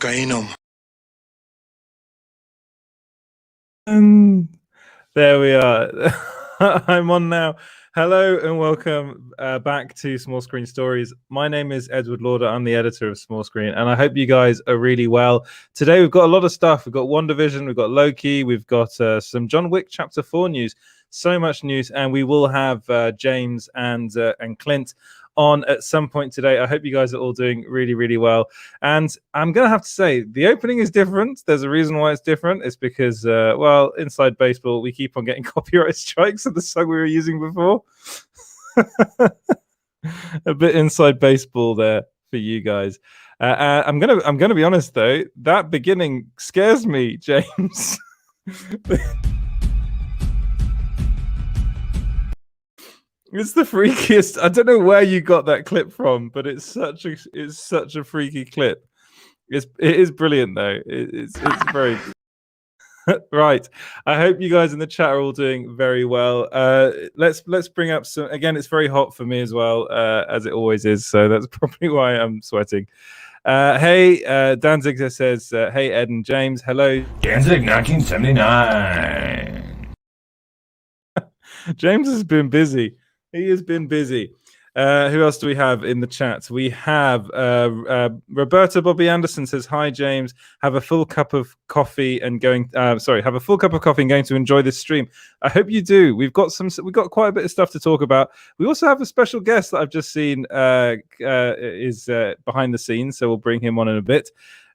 kainom. There we are. I'm on now. Hello and welcome back to Small Screen Stories. My name is Edward Lauder. I'm the editor of Small Screen, and I hope you guys are really well. Today we've got a lot of stuff. We've got WandaVision, we've got Loki, we've got some John Wick Chapter 4 news. So much news, and we will have James and Clint on at some point today. I hope you guys are all doing really, really well. And I'm going to have to say, the opening is different. There's a reason why it's different. It's because, well, inside baseball, we keep on getting copyright strikes of the song we were using before. A bit inside baseball there for you guys. I'm gonna be honest though, that beginning scares me, James. It's the freakiest. I don't know where you got that clip from, but it's such a freaky clip. It is brilliant though. It's very right. I hope you guys in the chat are all doing very well. Let's bring up some. Again, it's very hot for me as well, as it always is. So that's probably why I'm sweating. Hey, Danzig says, "Hey Ed and James, hello." Danzig 1979. James has been busy. He has been busy. Who else do we have in the chat? We have Roberta Bobby Anderson says, "Hi James, have a full cup of coffee and going. Have a full cup of coffee and going to enjoy this stream. I hope you do. We've got quite a bit of stuff to talk about. We also have a special guest that I've just seen is behind the scenes, so we'll bring him on in a bit.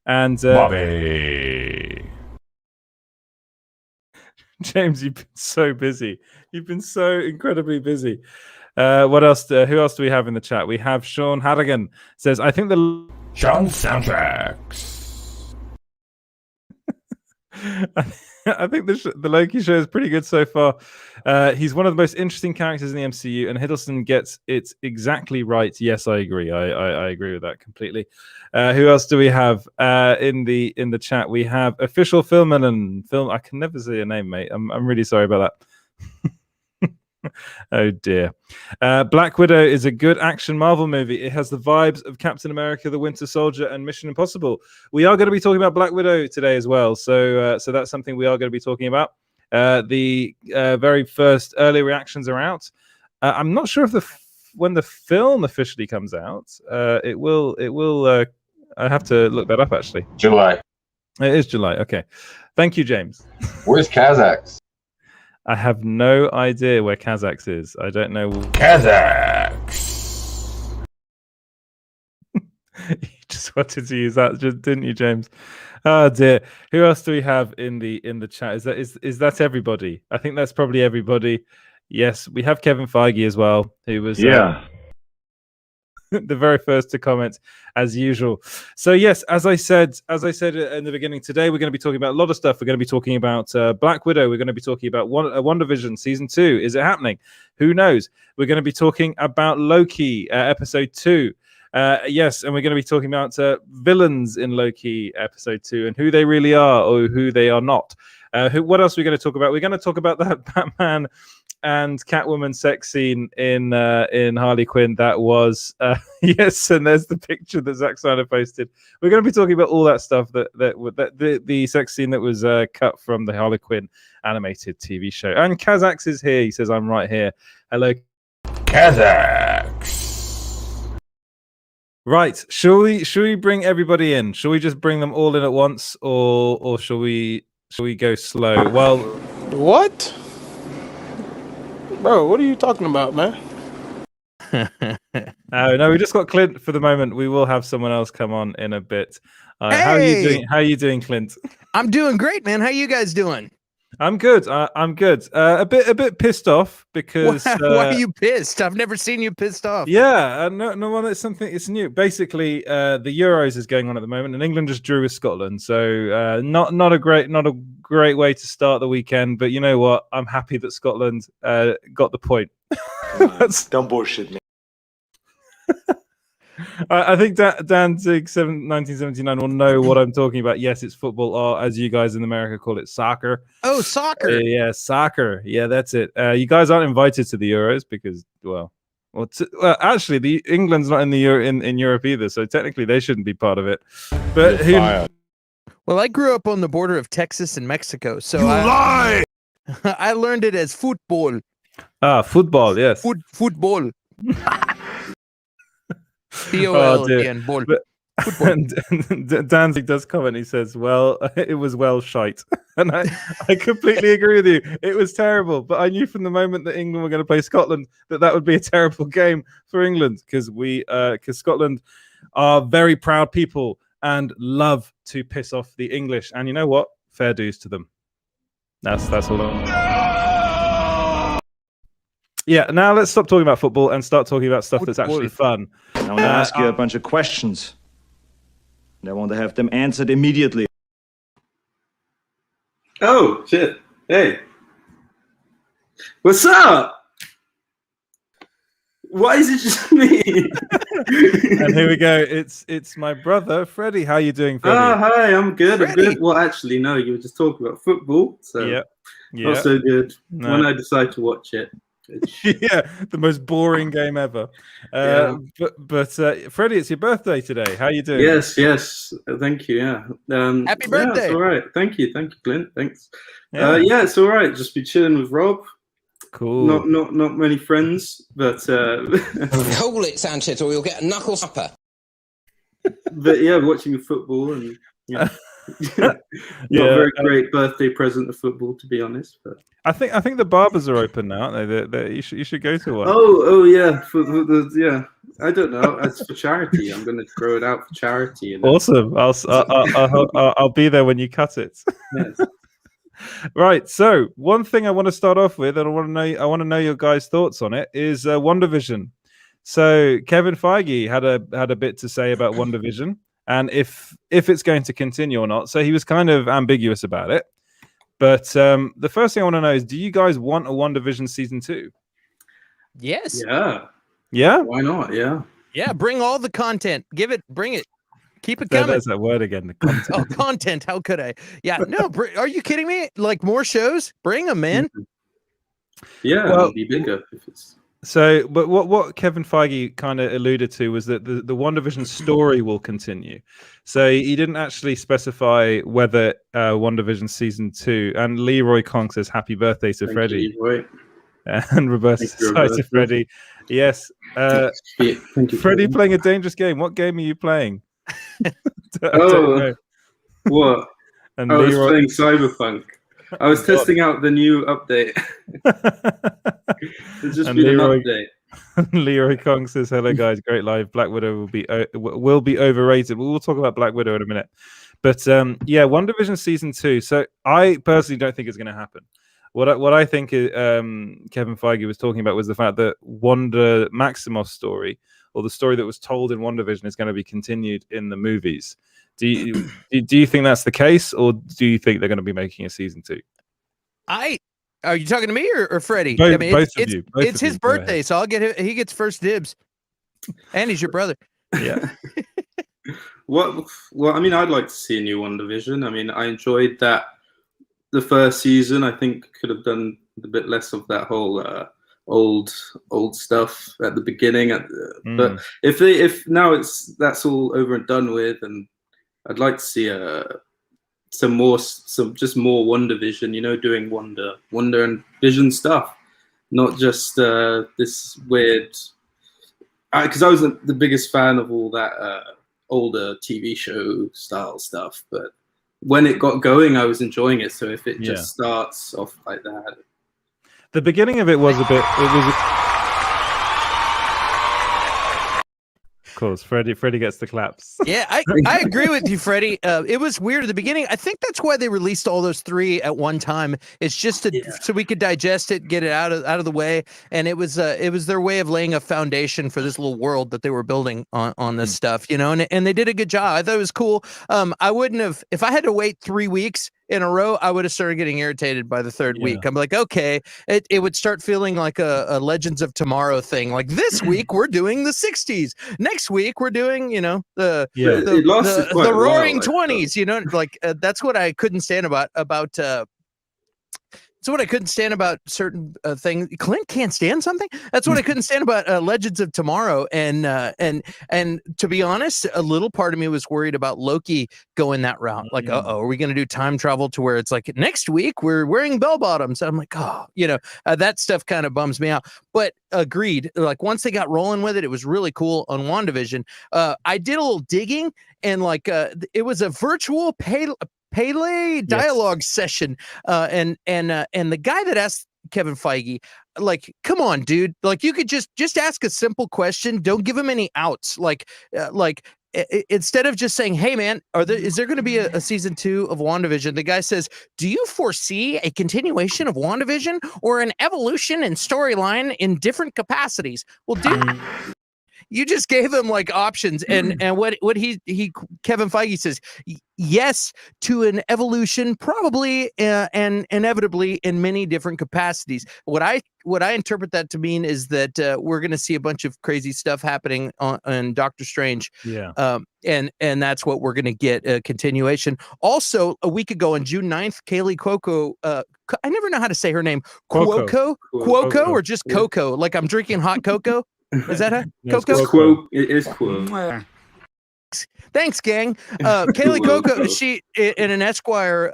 And Bobby, James, you've been so busy. You've been so incredibly busy. What else? Who else do we have in the chat? We have Sean Harrigan says, "I think the Sean soundtracks." I think the Loki show is pretty good so far. He's one of the most interesting characters in the MCU, and Hiddleston gets it exactly right. Yes, I agree. I agree with that completely. Who else do we have in the chat? We have Official Film. I can never say your name, mate. I'm really sorry about that. Oh dear. Black Widow is a good action Marvel movie. It has the vibes of Captain America, the Winter Soldier, and Mission Impossible. We are going to be talking about Black Widow today as well. So that's something we are going to be talking about. The very first early reactions are out. I'm not sure if when the film officially comes out. It will. I have to look that up actually. July. It is July. Okay. Thank you, James. Where's Kazakhs? I have no idea where Kazakhs is. I don't know. Kazakhs. You just wanted to use that, didn't you, James? Oh dear. Who else do we have in the chat? Is that everybody? I think that's probably everybody. Yes, we have Kevin Feige as well, who was the very first to comment as usual. So yes, as I said in the beginning, today we're going to be talking about a lot of stuff. We're going to be talking about Black Widow. We're going to be talking about WandaVision season 2. Is it happening? Who knows? We're going to be talking about Loki episode 2. Yes, and we're going to be talking about villains in Loki episode 2 and who they really are or who they are not. What else are we going to talk about? We're going to talk about that Batman and Catwoman sex scene in Harley Quinn. That was yes, and there's the picture that Zack Snyder posted. We're going to be talking about all that stuff that the sex scene that was cut from the Harley Quinn animated TV show. And Kazakhs is here. He says, "I'm right here." Hello, Kazakhs. Right. Shall we bring everybody in? Shall we just bring them all in at once, or shall we go slow? Well, what? Bro, what are you talking about, man? No, we just got Clint for the moment. We will have someone else come on in a bit. Hey! How are you doing? How are you doing, Clint? I'm doing great, man. How you guys doing? I'm good. I'm good. A bit pissed off because why are you pissed? I've never seen you pissed off. Yeah, no. Well, it's something. It's new. Basically, the Euros is going on at the moment, and England just drew with Scotland. So not a great way to start the weekend. But you know what? I'm happy that Scotland got the point. Don't bullshit me. I think Danzig 1979 will know what I'm talking about. Yes, it's football, or as you guys in America call it, soccer. Oh, soccer. Yeah, soccer. Yeah, that's it. You guys aren't invited to the Euros because, well, actually, the England's not in the in Europe either, so technically they shouldn't be part of it. But Well, I grew up on the border of Texas and Mexico, so I learned it as football. Football, yes. Football. Oh, dear. B-O-L-E-N, ball. But- Football. and Danzig does comment. He says, "Well, it was well shite," and I completely agree with you. It was terrible, but I knew from the moment that England were going to play Scotland that would be a terrible game for England because Scotland are very proud people and love to piss off the English. And you know what? Fair dues to them. That's all. Yeah. Now let's stop talking about football and start talking about stuff that's actually fun. I want to ask you a bunch of questions. And I want to have them answered immediately. Oh, shit. Hey. What's up? Why is it just me? And here we go. It's my brother, Freddie. How you doing, Freddie? Oh, hi. I'm good. Freddie. I'm good. Well, actually, no. You were just talking about football. So Yeah. not so good. No. When I decide to watch it. Yeah, the most boring game ever. Yeah. But Freddie, it's your birthday today. How you doing? Yes. Thank you. Yeah. Happy Yeah, birthday. it's all right. Thank you, Clint. Thanks. Yeah. Yeah, it's all right. Just be chilling with Rob. Cool. Not many friends, but Hold it, Sanchez, or you'll get a knuckle supper. but yeah, watching football and yeah. Not Yeah, a very great birthday present of football, to be honest. But I think the barbers are open now, aren't they? You should go to one. oh yeah, yeah. I don't know. It's for charity. I'm going to grow it out for charity. And Awesome. I'll be there when you cut it. yes. Right. So one thing I want to start off with, and I want to know your guys' thoughts on it, is WandaVision. So Kevin Feige had a bit to say about WandaVision and if it's going to continue or not. So he was kind of ambiguous about it. But the first thing I want to know is, do you guys want a WandaVision season 2? Yes. Yeah. Yeah. Why not? Yeah. Yeah. Bring all the content. Bring it. Keep it coming. There's that word again. The content. Oh, content. How could I? Yeah. No. Are you kidding me? Like more shows? Bring them, man. Yeah. Well, it'll be bigger if it's. So, but what Kevin Feige kind of alluded to was that the WandaVision story will continue. So he didn't actually specify whether WandaVision season 2. And Leroy Kong says happy birthday to Thank Freddie. you, Roy. And Roberta Thank you, says hi to Roberta. Freddie. Yes. Thank you, Freddie playing a dangerous game. What game are you playing? I don't Oh. know. What? And I was Leroy, playing Cyberpunk. I was testing out the new update. There's just And been Leroy- an update. Leroy Kong says, "Hello guys, great live. Black Widow will be overrated. We'll talk about Black Widow in a minute." But yeah, WandaVision season 2. So I personally don't think it's going to happen. What I think Kevin Feige was talking about was the fact that Wanda Maximoff's story, or the story that was told in WandaVision, is going to be continued in the movies. Do you think that's the case, or do you think they're going to be making a season 2? Are you talking to me or Freddie? Both, I mean, both it's, of you. Both it's of his you. Go ahead. birthday, so he gets first dibs. And he's your brother. Yeah. Well, I mean, I'd like to see a new WandaVision. I mean, I enjoyed that the first season. I think could have done a bit less of that whole old stuff at the beginning. But if now that's all over and done with, and I'd like to see some more WandaVision. You know, doing Wanda and Vision stuff, not just this weird. Because I was the biggest fan of all that older TV show style stuff, but when it got going, I was enjoying it. So if it just starts off like that, The beginning of it was a bit. It was. Of course, Freddie gets the claps. Yeah, I agree with you, Freddie. It was weird at the beginning. I think that's why they released all those 3 at one time. It's just so we could digest it, get it out of the way, and it was their way of laying a foundation for this little world that they were building on this stuff, you know. And they did a good job. I thought it was cool. I wouldn't have, if I had to wait 3 weeks in a row, I would have started getting irritated by the third week. I'm like, okay, it would start feeling like a Legends of Tomorrow thing. Like this week we're doing the 60s. Next week we're doing, you know, the Roaring 20s. You know, like that's what I couldn't stand about That's what I couldn't stand about certain things. Clint can't stand something. That's what I couldn't stand about Legends of Tomorrow. And to be honest, a little part of me was worried about Loki going that route. Like, are we going to do time travel to where it's like next week we're wearing bell bottoms? I'm like, that stuff kind of bums me out. But agreed. Like once they got rolling with it, it was really cool on WandaVision. I did a little digging, and like it was a virtual Pele dialogue session, and the guy that asked Kevin Feige, like, come on, dude, like you could just ask a simple question, don't give him any outs, instead of just saying, hey man, is there going to be a season 2 of WandaVision? The guy says, do you foresee a continuation of WandaVision or an evolution in storyline in different capacities? Well, dude, you just gave him like options, and what he Kevin Feige says yes to an evolution, probably and inevitably in many different capacities. What I interpret that to mean is that we're going to see a bunch of crazy stuff happening on Doctor Strange. Yeah. And that's what we're going to get, a continuation. Also, a week ago on June 9th, Kaylee Cuoco, I never know how to say her name, Cuoco or just Coco, like I'm drinking hot cocoa. Is that her? Coco? It is Quo. Thanks, gang. Kaylee Coco, she in an Esquire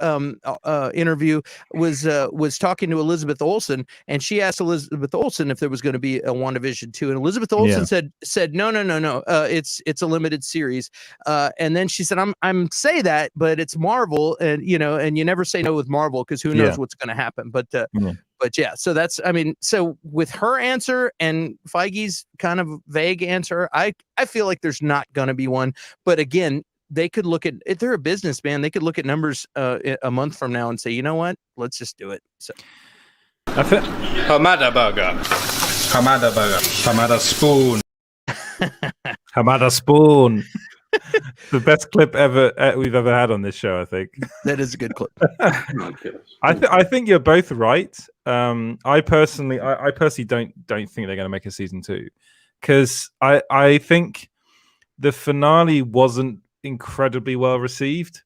interview was talking to Elizabeth Olsen, and she asked Elizabeth Olsen if there was going to be a WandaVision 2, and Elizabeth Olsen said no, it's a limited series, and then she said I'm say that, but it's Marvel, and you never say no with Marvel because who knows what's going to happen, but yeah, so that's, so with her answer and Feige's kind of vague answer, I feel like there's not going to be one. But again, they could look at, if they're a businessman, they could look at numbers a month from now and say, you know what, let's just do it. So, Hamada burger. Hamada burger. Hamada spoon. Hamada spoon. The best clip we've ever had on this show, I think. That is a good clip. I think you're both right. I personally don't think they're going to make a season 2, because I think the finale wasn't incredibly well received,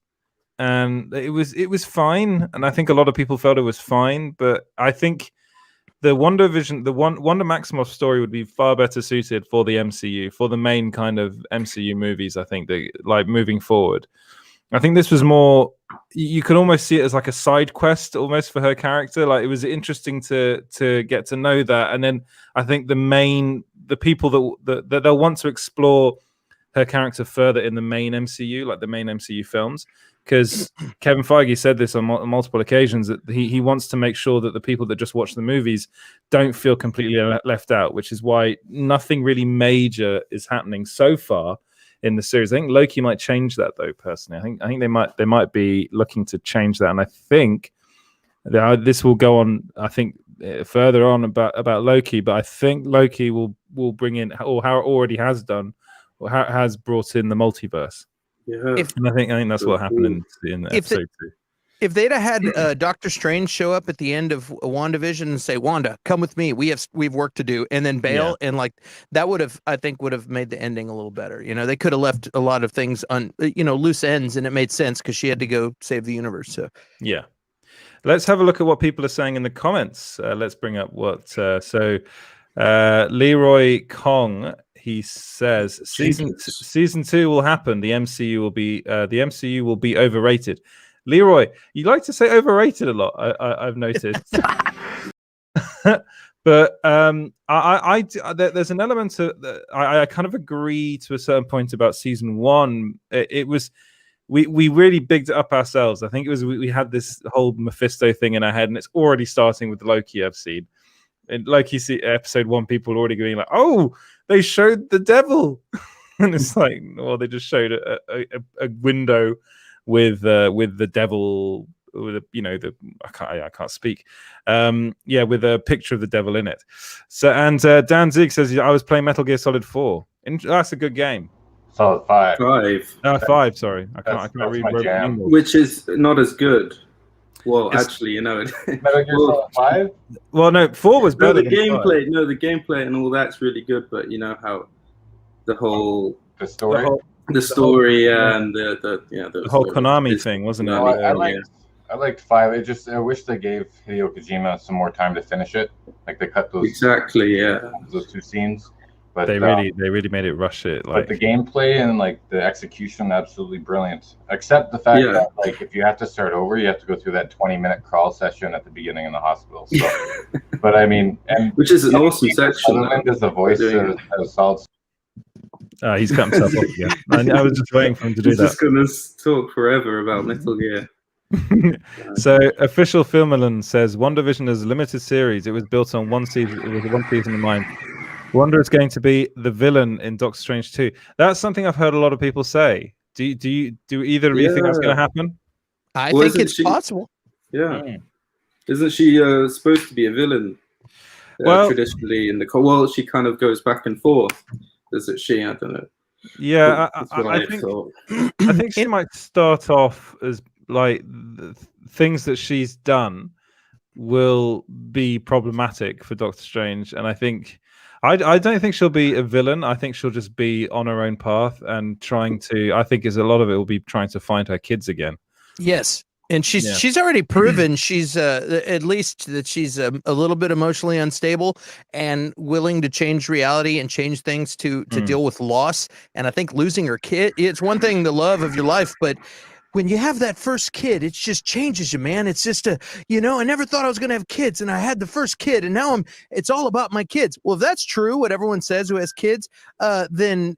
and it was fine, and I think a lot of people felt it was fine, but I think the WandaVision, Wanda Maximoff story would be far better suited for the MCU, for the main kind of MCU movies. I think that, like, moving forward, I think this was more, you could almost see it as like a side quest almost for her character. Like, it was interesting to get to know that, and then I think the people that they'll want to explore her character further in the main MCU, like the main MCU films. Because Kevin Feige said this on multiple occasions, that he wants to make sure that the people that just watch the movies don't feel completely left out, which is why nothing really major is happening so far in the series. I think Loki might change that, though. Personally, I think they might be looking to change that, and I think this will go on. I think further on about Loki, but I think Loki will bring in, or how it already has done, or how it has brought in the multiverse. Yeah, and I think that's what happened in episode 2. If they'd have had Doctor Strange show up at the end of WandaVision and say, "Wanda, come with me. We've work to do," and then bail, and like that would have made the ending a little better. They could have left a lot of things on loose ends, and it made sense because she had to go save the universe. So yeah, let's have a look at what people are saying in the comments. Let's bring up what Leroy Kong. He says season 2 will happen. The MCU will be overrated. Leroy, you like to say overrated a lot. I've noticed. But there's an element to I kind of agree to a certain point about season 1. It was we really bigged it up ourselves. I think it was we had this whole Mephisto thing in our head, and it's already starting with Loki. I've seen. And Loki, episode 1, people are already going like, "Oh, they showed the devil," and it's like, well, they just showed a window with the devil, with I can't speak, with a picture of the devil in it. So, and Dan Zig says, I was playing Metal Gear Solid 4. That's a good game. Solid 5. 5. Sorry, I can't read. Which is not as good. Well, actually, Metal Gear Solid 5? Well, no, 4 was better. The gameplay, the gameplay and all that's really good, but you know how the whole story, and the whole Konami thing, wasn't it? I I liked 5. I wish they gave Hideo Kojima some more time to finish it. Like they cut those those 2 scenes. But they really made it rush it. But the gameplay and like the execution, absolutely brilliant. Except the fact that like if you have to start over, you have to go through that 20-minute crawl session at the beginning in the hospital. So, but I mean, which is an awesome section. Is the voice of solid. He's cut himself off again. I was just waiting for him to do that. He's just gonna talk forever about Metal Gear. So official Filmerland says WandaVision is a limited series. It was built on one season. It was one season in mind. Wanda is going to be the villain in Doctor Strange 2. That's something I've heard a lot of people say. Do either of you think that's going to happen? I think it's possible. Yeah. Isn't she supposed to be a villain? Traditionally in the well, she kind of goes back and forth. Isn't she? I don't know. Yeah, I think she might start off as like things that she's done will be problematic for Doctor Strange, and I think. I don't think she'll be a villain. I think she'll just be on her own path and trying to. I think a lot of it will be trying to find her kids again. Yes, and she's already proven she's at least that she's a little bit emotionally unstable and willing to change reality and change things to deal with loss. And I think losing her kid, it's one thing, the love of your life, but when you have that first kid, it just changes you, man. It's just I never thought I was going to have kids, and I had the first kid, and now it's all about my kids. Well, if that's true, what everyone says who has kids, then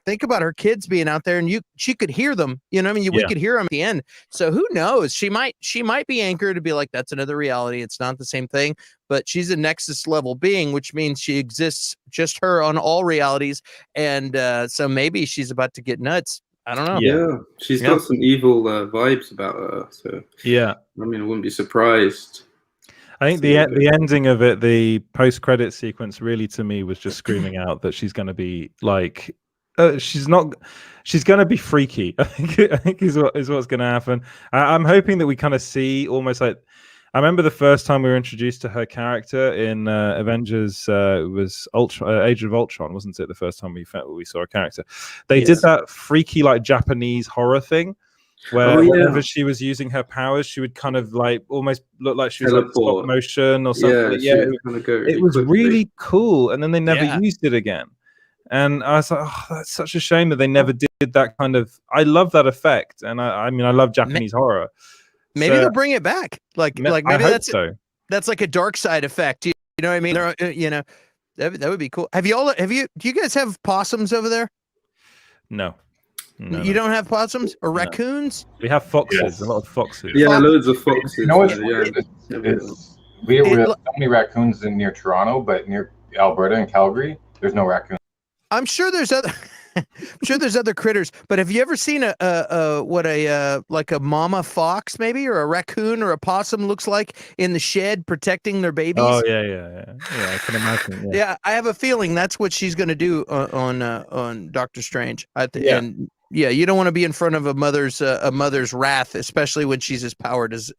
think about her kids being out there, and she could hear them. You know what I mean? We could hear them at the end. So who knows? She might be anchored to be like, that's another reality. It's not the same thing, but she's a Nexus level being, which means she exists, just her on all realities. And so maybe she's about to get nuts. I don't know. Yeah, she's got some evil vibes about her. So I mean, I wouldn't be surprised. I think the ending of it, the post-credit sequence, really to me was just screaming out that she's going to be like, she's going to be freaky. I think is what's going to happen. I'm hoping that we kind of see almost like. I remember the first time we were introduced to her character in Avengers. It was Age of Ultron, wasn't it? The first time we saw a character, they did that freaky like Japanese horror thing, where whenever she was using her powers, she would kind of like almost look like she was like stop motion or something. It was really cool, and then they never used it again. And I was like, oh, that's such a shame that they never did that kind of. I love that effect, and I mean, I love Japanese horror. Maybe they'll bring it back. Like maybe that's like a dark side effect. You know what I mean? That would be cool. Do you guys have possums over there? No. No, you don't have possums or raccoons? We have foxes. Yes. A lot of foxes. Yeah, loads of foxes. You know what's weird? We have so many raccoons near Toronto, but near Alberta and Calgary, there's no raccoons. I'm sure there's other. I'm sure there's other critters, but have you ever seen a mama fox maybe, or a raccoon or a possum looks like in the shed protecting their babies? Oh yeah. I can imagine. Yeah, I have a feeling that's what she's going to do on Doctor Strange. And you don't want to be in front of a mother's wrath, especially when she's as powered as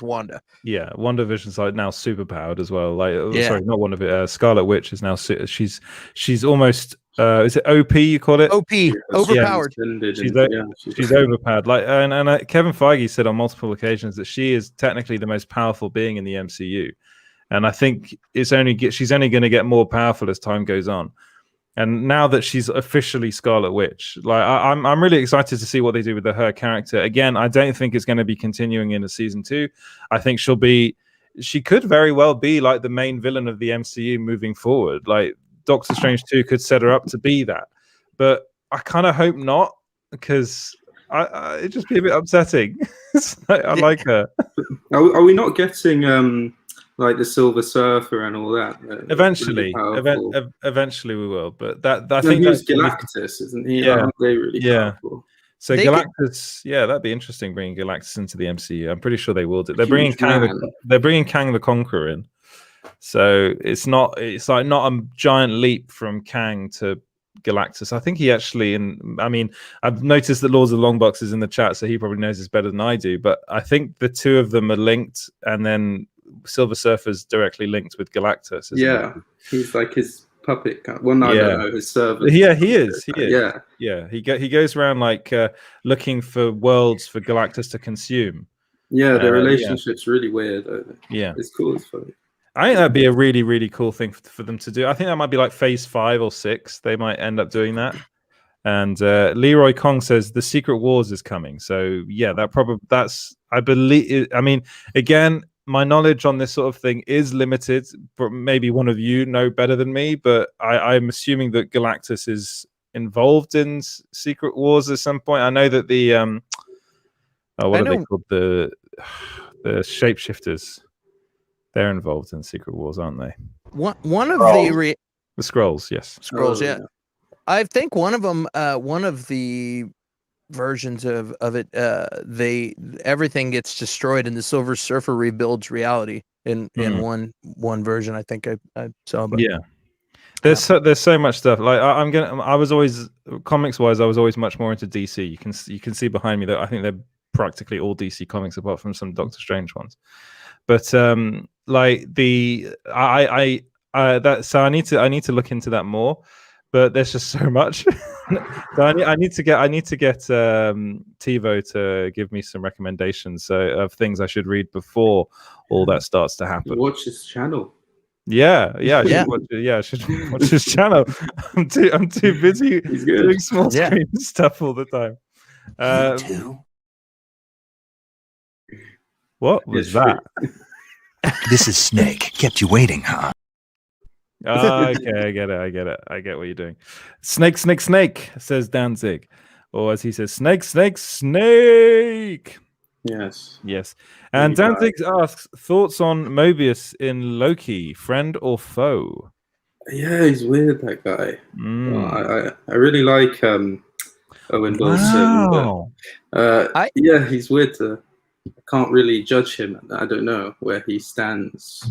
Wanda. Yeah, WandaVision's like now super powered as well. Like, sorry, not WandaVision. Scarlet Witch is now she's almost. Is it OP? You call it OP? Overpowered. She's overpowered. Like, and Kevin Feige said on multiple occasions that she is technically the most powerful being in the MCU, and I think she's only going to get more powerful as time goes on. And now that she's officially Scarlet Witch, like I'm really excited to see what they do with her character. Again, I don't think it's going to be continuing into season 2. I think she could very well be like the main villain of the MCU moving forward. Like Doctor Strange 2 could set her up to be that, but I kind of hope not, because it'd just be a bit upsetting. I like her. Are we not getting like the Silver Surfer and all that? Eventually we will. But I think he's Galactus, isn't he? Yeah, they really powerful. So Galactus, that'd be interesting bringing Galactus into the MCU. I'm pretty sure they will do. They're bringing Kang the Conqueror in. So it's not a giant leap from Kang to Galactus. I think he actually, I've noticed that Lords of Longbox is in the chat, so he probably knows this better than I do. But I think the two of them are linked, and then Silver Surfer's directly linked with Galactus. He's like his puppet. I don't know, his servant. Yeah, he is. Yeah. He goes around like looking for worlds for Galactus to consume. Yeah, their Yeah. relationship's really weird. Yeah. It's cool as fuck. I think that'd be a really, really cool thing for them to do. I think that might be like phase 5 or 6. They might end up doing that. And Leroy Kong says the Secret Wars is coming. So yeah, that's I believe. I mean, again, my knowledge on this sort of thing is limited. But maybe one of you know better than me. But I'm assuming that Galactus is involved in Secret Wars at some point. I know that the what are they called? The shapeshifters. They're involved in Secret Wars, aren't they? One of the Skrulls, yes. Skrulls, yeah. I think one of them, one of the versions of it, everything gets destroyed and the Silver Surfer rebuilds reality in one version. I think I saw. But yeah, there's so much stuff. Like I was always comics wise, I was always much more into DC. You can see behind me that I think they're practically all DC comics apart from some Doctor Strange ones. But like so I need to look into that more. But there's just so much. So I need to get TiVo to give me some recommendations of things I should read before all that starts to happen. Watch his channel. Yeah. I should watch his channel. I'm too busy doing small screen stuff all the time. What was that? This is Snake. Kept you waiting, huh? Okay, I get it. I get what you're doing. Snake, says Danzig. Or as he says, snake. Yes. And Danzig asks, thoughts on Mobius in Loki, friend or foe? Yeah, he's weird, that guy. I really like Owen Wilson. Wow. But, yeah, he's weird. I can't really judge him. I don't know where he stands.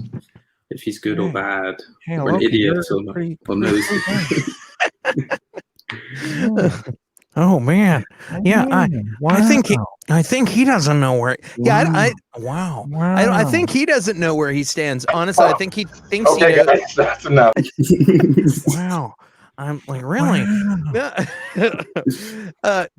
If he's good or bad, or an idiot or nosy. Oh man, yeah. I think he doesn't know where. Yeah, wow. I think he doesn't know where he stands. Honestly, I think he thinks he knows. Guys, that's enough. Wow. I'm like, really?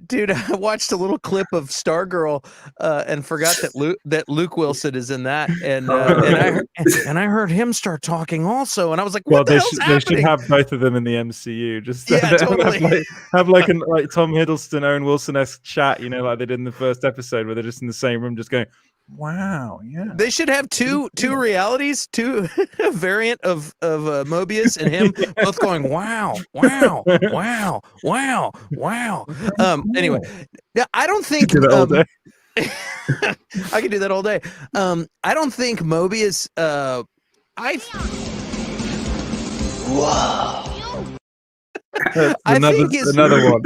Dude, I watched a little clip of Stargirl and forgot that Luke Wilson is in that, and I heard him start talking also, and I was like, what the hell's happening? They should have both of them in the MCU. Just totally. have like Tom Hiddleston, Owen Wilson-esque chat, like they did in the first episode, where they're just in the same room, just going, wow, yeah. They should have two realities, two variant of Mobius and him both going wow. Anyway, I don't think I could do that all day. I don't think Mobius. Whoa. Another one.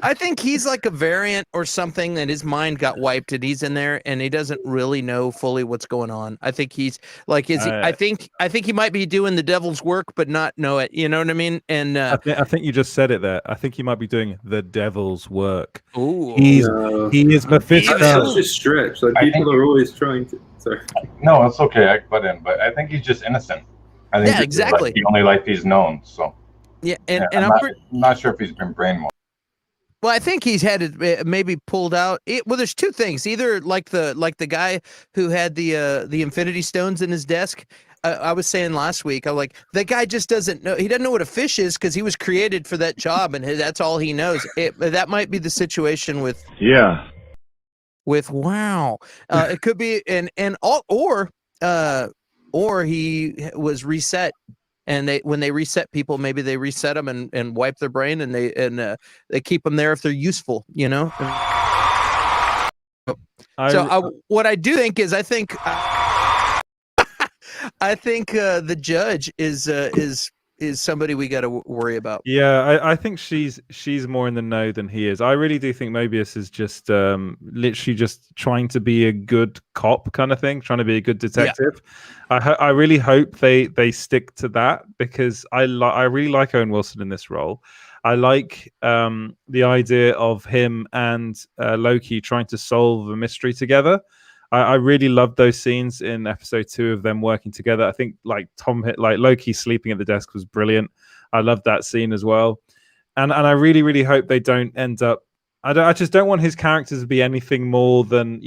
I think he's like a variant or something that his mind got wiped and he's in there and he doesn't really know fully what's going on. I think he's like, I think he might be doing the devil's work, but not know it. You know what I mean? And I think you just said it there. I think he might be doing the devil's work. Ooh, he is Mephisto. That's such a stretch. Like people are always trying to. Sorry. No, it's okay. I put in, but I think he's just innocent. I think exactly. The only life he's known. So. Yeah, and I'm not sure if he's been brainwashed. Well, I think he's had it maybe pulled out. Well, there's two things. Either like the guy who had the Infinity Stones in his desk. I was saying last week, I'm like, that guy just doesn't know. He doesn't know what a fish is because he was created for that job, and that's all he knows. That might be the situation with wow. It could be or he was reset. And when they reset people, maybe they reset them and wipe their brain, and they keep them there if they're useful, what I do think is, I think the judge is somebody we got to worry about. Yeah, I think she's more in the know than he is. I really do think Mobius is just literally just trying to be a good cop kind of thing, trying to be a good detective. Yeah. I really hope they stick to that, because I really like Owen Wilson in this role. I like the idea of him and Loki trying to solve a mystery together. I really loved those scenes in episode 2 of them working together. I think like Loki sleeping at the desk was brilliant. I loved that scene as well. And I really, really hope they don't end up. I just don't want his characters to be anything more than,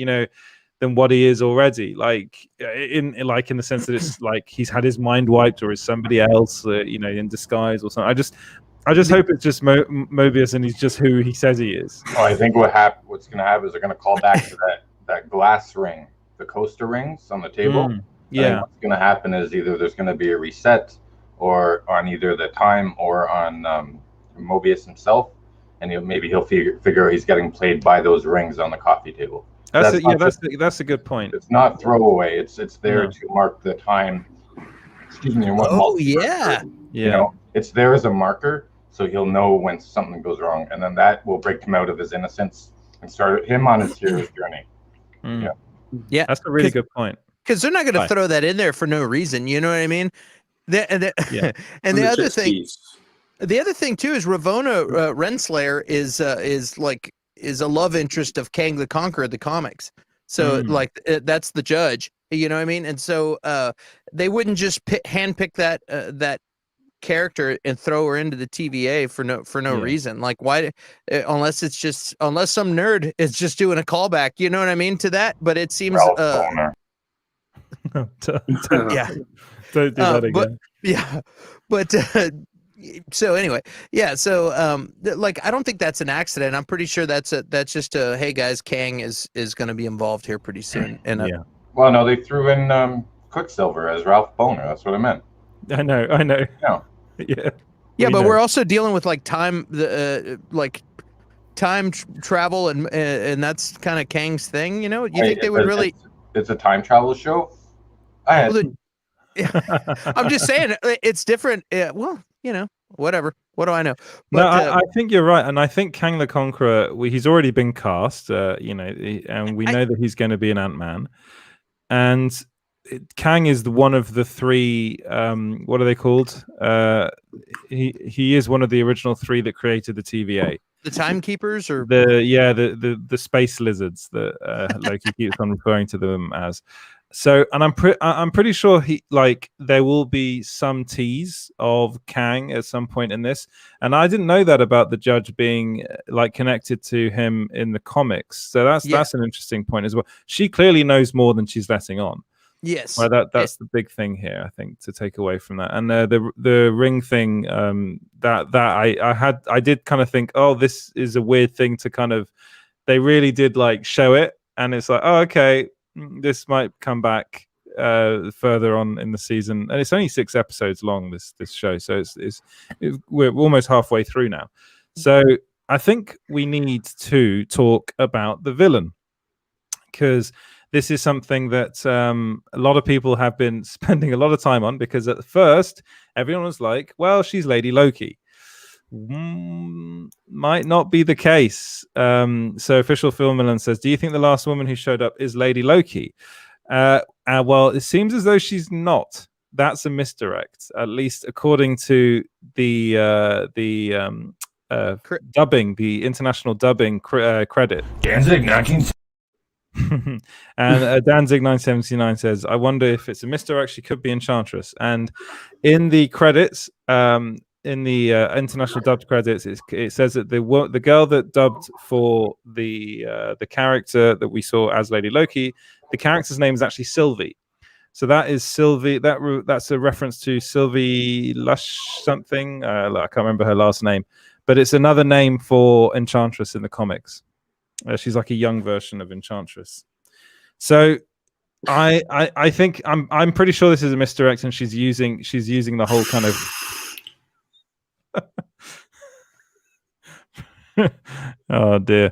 than what he is already. Like in the sense that it's like he's had his mind wiped, or is somebody else, in disguise or something. I just hope it's just Mobius and he's just who he says he is. Well, I think what's going to happen is they're going to call back to that glass ring, the coaster rings on the table. Yeah. What's going to happen is either there's going to be a reset, or on either the time or on Mobius himself, and he'll figure out he's getting played by those rings on the coffee table. That's a good point. It's not throwaway. It's there to mark the time. Excuse me. It's there as a marker, so he'll know when something goes wrong, and then that will break him out of his innocence and start him on his hero's journey. Yeah, that's a really good point. Because they're not going to throw that in there for no reason. You know what I mean? And the other thing too is Ravonna Renslayer is a love interest of Kang the Conqueror of the comics. So that's the judge. You know what I mean? And so they wouldn't just handpick that character and throw her into the TVA for no reason. Like, why? Unless some nerd is just doing a callback. You know what I mean to that? But it seems. Yeah. Don't do that again. But so anyway, so I don't think that's an accident. I'm pretty sure that's just hey guys, Kang is going to be involved here pretty soon. And well, no, they threw in Quicksilver as Ralph Boner. That's what I meant. I know. Yeah, but we're also dealing with time travel and that's kind of Kang's thing. You think they would really? It's a time travel show. I'm just saying it's different. Well, whatever. What do I know? But, I think you're right, and I think Kang the Conqueror. He's already been cast. And we know that he's going to be an Ant-Man, and Kang is one of the three. What are they called? He is one of the original three that created the TVA. The Timekeepers, or the space lizards that Loki keeps on referring to them as. So, and I'm pretty sure there will be some tease of Kang at some point in this, and I didn't know that about the Judge being connected to him in the comics. So that's an interesting point as well. She clearly knows more than she's letting on. Yes, well, that's the big thing here, I think, to take away from that. And the ring thing, I did kind of think, oh, this is a weird thing to kind of. They really did show it, and it's like, oh, okay. This might come back further on in the season, and it's only 6 episodes long. This show, so we're almost halfway through now. So I think we need to talk about the villain, because this is something that a lot of people have been spending a lot of time on. Because at first, everyone was like, "Well, she's Lady Loki." Might not be the case. So official Filmerland says, do you think the last woman who showed up is Lady Loki? Well, it seems as though she's not. That's a misdirect, at least according to the dubbing, the international dubbing credit. Danzig 19. And Danzig 979 says, I wonder if it's a misdirect. She could be Enchantress. And in the credits, in the international dubbed credits, it says that the girl that dubbed for the character that we saw as Lady Loki, the character's name is actually Sylvie. So that is Sylvie. That's a reference to Sylvie Lush something. I can't remember her last name, but it's another name for Enchantress in the comics. She's like a young version of Enchantress. So I think I'm pretty sure this is a misdirect, and she's using the whole kind of. Oh dear.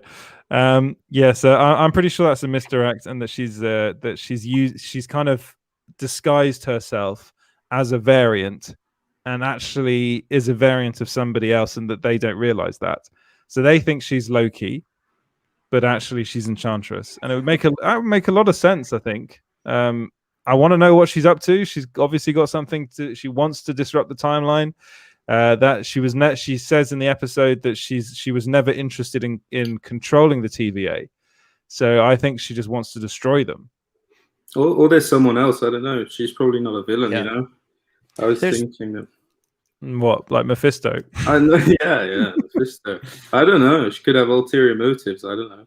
So I'm pretty sure that's a misdirect, and that she's kind of disguised herself as a variant, and actually is a variant of somebody else, and that they don't realize that. So they think she's Loki, but actually she's Enchantress, and it would make a lot of sense, I think. I want to know what she's up to. She's obviously got something she wants to disrupt the timeline. That she says in the episode that she was never interested in controlling the TVA, so I think she just wants to destroy them. Or there's someone else. I don't know. She's probably not a villain. I was thinking that. What, like Mephisto? I know, yeah, Mephisto. I don't know. She could have ulterior motives. I don't know.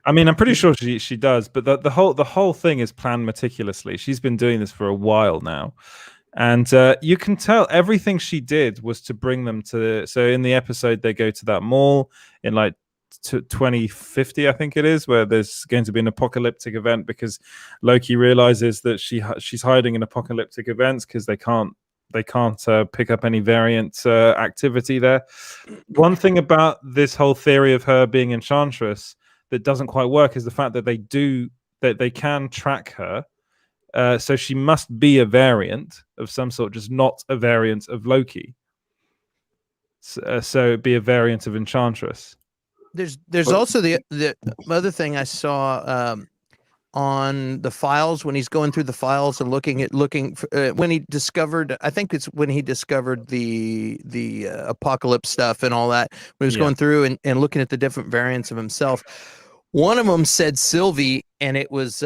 I mean, I'm pretty sure she does, but the whole thing is planned meticulously. She's been doing this for a while now, and you can tell everything she did was to bring them to. So in the episode, they go to that mall in like 2050, I think it is, where there's going to be an apocalyptic event because Loki realizes that she's hiding in apocalyptic events because they can't pick up any variant activity there. One thing about this whole theory of her being Enchantress that doesn't quite work is the fact that they can track her. So she must be a variant of some sort, just not a variant of Loki. So it'd be a variant of Enchantress. There's also the other thing I saw on the files when he's going through the files and looking for, when he discovered, I think it's when he discovered the apocalypse stuff and all that, when he was going through and looking at the different variants of himself. One of them said Sylvie, and it was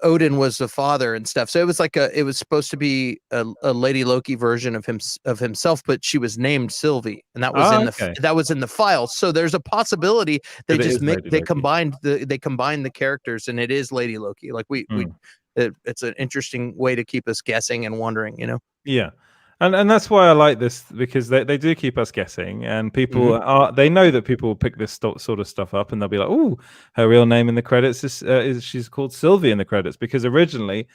Odin was the father and stuff. So it was like it was supposed to be a Lady Loki version of himself, but she was named Sylvie, and that was that was in the file. So there's a possibility they combined the characters, and it is Lady Loki. Like it's an interesting way to keep us guessing and wondering, you know? Yeah. And that's why I like this, because they do keep us guessing, and people they know that people will pick this sort of stuff up, and they'll be like, "Oh, her real name in the credits is she's called Sylvie in the credits," because originally,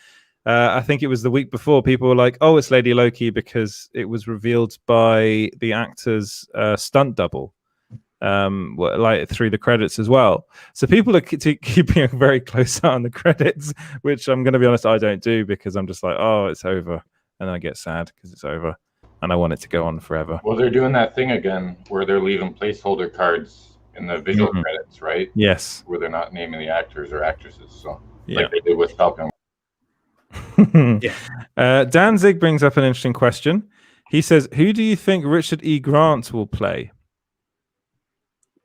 I think it was the week before, people were like, "Oh, it's Lady Loki," because it was revealed by the actor's stunt double, like through the credits as well. So people are keeping a very close eye on the credits, which I'm going to be honest, I don't do, because I'm just like, "Oh, it's over." And I get sad because it's over, and I want it to go on forever. Well, they're doing that thing again where they're leaving placeholder cards in the visual credits, right? Yes. Where they're not naming the actors or actresses, so yeah. Like they did with Falcon. Danzig brings up an interesting question. He says, "Who do you think Richard E. Grant will play?"